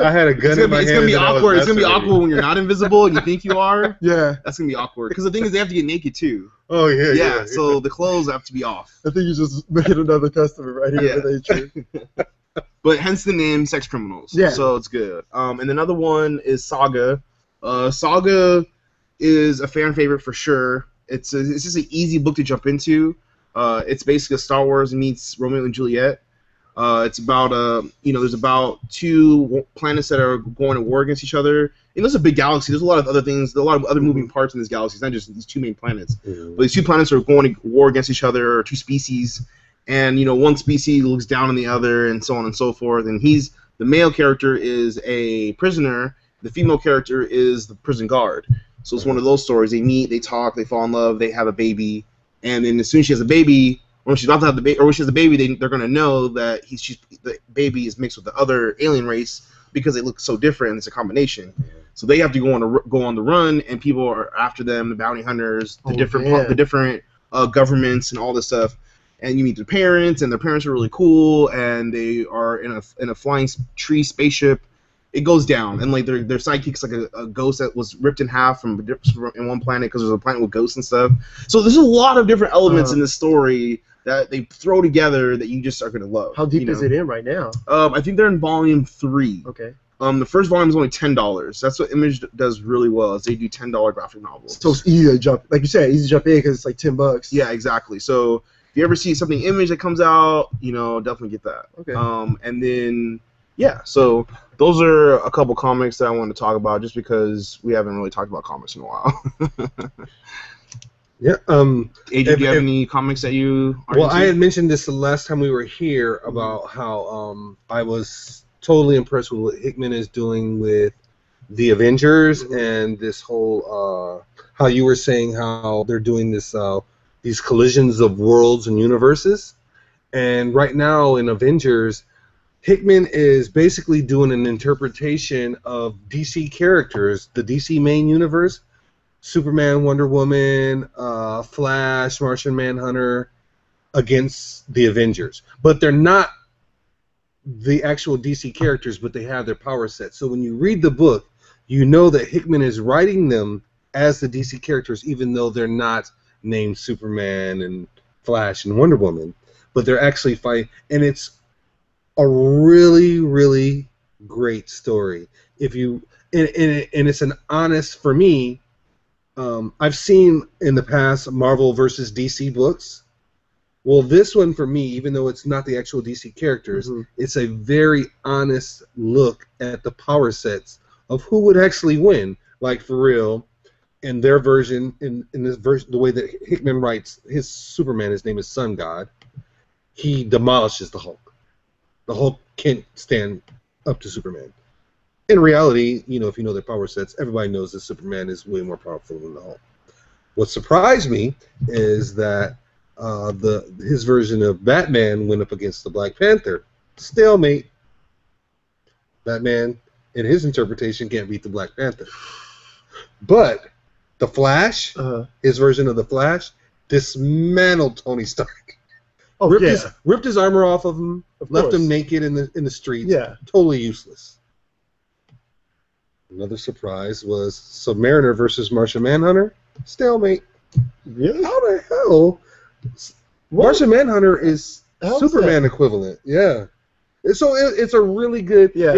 I had a gun in my hand. It's gonna be awkward. It's gonna be awkward when you're not invisible and you think you are. Yeah. That's gonna be awkward. Because the thing is, they have to get naked too. Oh yeah. Yeah. So the clothes have to be off. I think you just made another customer right here. Yeah. But hence the name Sex Criminals. Yeah. So it's good. And another one is Saga. Saga is a fan favorite for sure. It's just an easy book to jump into. It's basically Star Wars meets Romeo and Juliet. It's about there's about 2 planets that are going to war against each other. And there's a big galaxy. There's a lot of other things. There's a lot of other moving parts in this galaxy. It's not just these 2 main planets. But these 2 planets are going to war against each other, or 2 species. And one species looks down on the other, and so on and so forth. And the male character is a prisoner. The female character is the prison guard. So it's one of those stories. They meet, they talk, they fall in love, they have a baby, and then as soon as she has a baby, or when she's about to have the baby, or when she has a baby, they're gonna know that the baby is mixed with the other alien race because they look so different. And it's a combination. So they have to go on the run, and people are after them, the bounty hunters, the different governments, and all this stuff. And you meet their parents, and their parents are really cool, and they are in a flying tree spaceship. It goes down, and like their sidekick's like a ghost that was ripped in half in one planet because there's a planet with ghosts and stuff. So there's a lot of different elements in this story that they throw together that you just are gonna love. How deep is it in right now? I think they're in volume 3. Okay. The first volume is only $10. That's what Image does really well. Is they do $10 graphic novels. So it's easy to jump, like you said, easy to jump in because it's like $10. Yeah, exactly. So if you ever see something Image that comes out, definitely get that. Okay. And then so those are a couple comics that I wanted to talk about, just because we haven't really talked about comics in a while. Yeah. AJ, do you have any comics that you are Well, into? I had mentioned this the last time we were here about how I was totally impressed with what Hickman is doing with the Avengers and this whole how you were saying how they're doing this these collisions of worlds and universes. And right now in Avengers, Hickman is basically doing an interpretation of DC characters, the DC main universe. Superman, Wonder Woman, Flash, Martian Manhunter, against the Avengers. But they're not the actual DC characters, but they have their power set. So when you read the book, you know that Hickman is writing them as the DC characters, even though they're not named Superman and Flash and Wonder Woman. But they're actually fighting. And it's a really, really great story. And it's an honest, for me, I've seen in the past Marvel versus DC books. Well, this one for me, even though it's not the actual DC characters, it's a very honest look at the power sets of who would actually win. Like, for real, in their version, in this version, the way that Hickman writes his Superman, his name is Sun God, he demolishes the Hulk. The Hulk can't stand up to Superman. In reality, if you know their power sets, everybody knows that Superman is way more powerful than the Hulk. What surprised me is that his version of Batman went up against the Black Panther. Stalemate. Batman, in his interpretation, can't beat the Black Panther. But the Flash, his version of the Flash, dismantled Tony Stark. Oh, ripped his armor off of him, left course. him naked in the streets. Yeah. Totally useless. Another surprise was Submariner versus Martian Manhunter. Stalemate. Really? How the hell? Martian Manhunter is How's Superman equivalent. Yeah. So it's a really good. Yeah.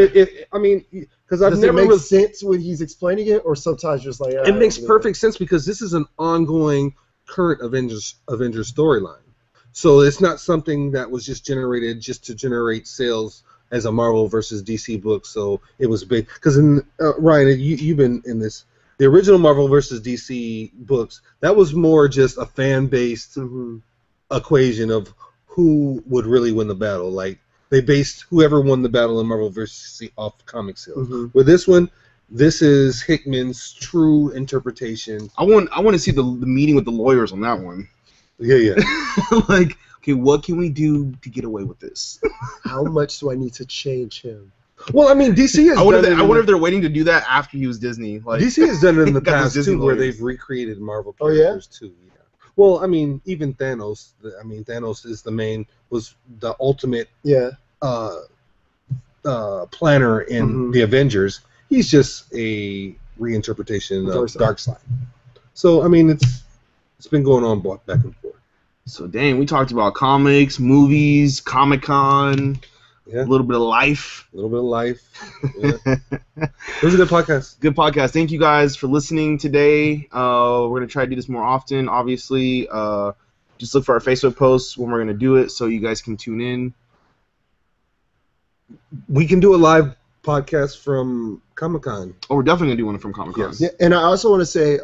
I mean, because I've Does never it make really. sense when he's explaining it, or sometimes just like It makes perfect sense because this is an ongoing current Avengers storyline. So it's not something that was just generated just to generate sales as a Marvel versus DC book. So it was big because Ryan, you've been in this. The original Marvel versus DC books, that was more just a fan-based equation of who would really win the battle. Like they based whoever won the battle in Marvel versus DC off comic sales. With this one, this is Hickman's true interpretation. I want to see the meeting with the lawyers on that one. Yeah. Like, okay, what can we do to get away with this? How much do I need to change him? Well, I mean, DC has. I wonder if they're waiting to do that after he was Disney. Like, DC has done it in the got those past Disney too, where lawyers. they've recreated Marvel Oh, yeah? characters too. Yeah. Well, I mean, even Thanos. Thanos is was the ultimate planner in the Avengers. He's just a reinterpretation of Darkseid. So I mean, it's been going on back and forth. So dang, we talked about comics, movies, Comic-Con, Yeah. a little bit of life. A little bit of life. Yeah. It was a good podcast. Good podcast. Thank you guys for listening today. We're gonna try to do this more often. Obviously, just look for our Facebook posts when we're gonna do it, so you guys can tune in. We can do a live podcast from Comic-Con. Oh, we're definitely gonna do one from Comic-Con. Yes. Yeah, and I also want to say,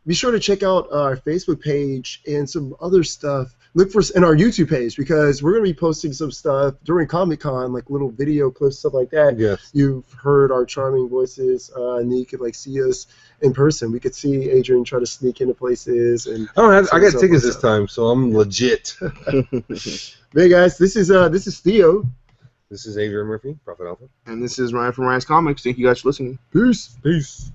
be sure to check out our Facebook page and some other stuff. Look for us in our YouTube page because we're going to be posting some stuff during Comic-Con, like little video clips, stuff like that. Yes. You've heard our charming voices, and you could see us in person. We could see Adrian try to sneak into places. And I got tickets this time, so I'm legit. Hey guys, this is Theo. This is Adrian Murphy, Prophet Alpha. And this is Ryan from Ryan's Comics. Thank you guys for listening. Peace. Peace.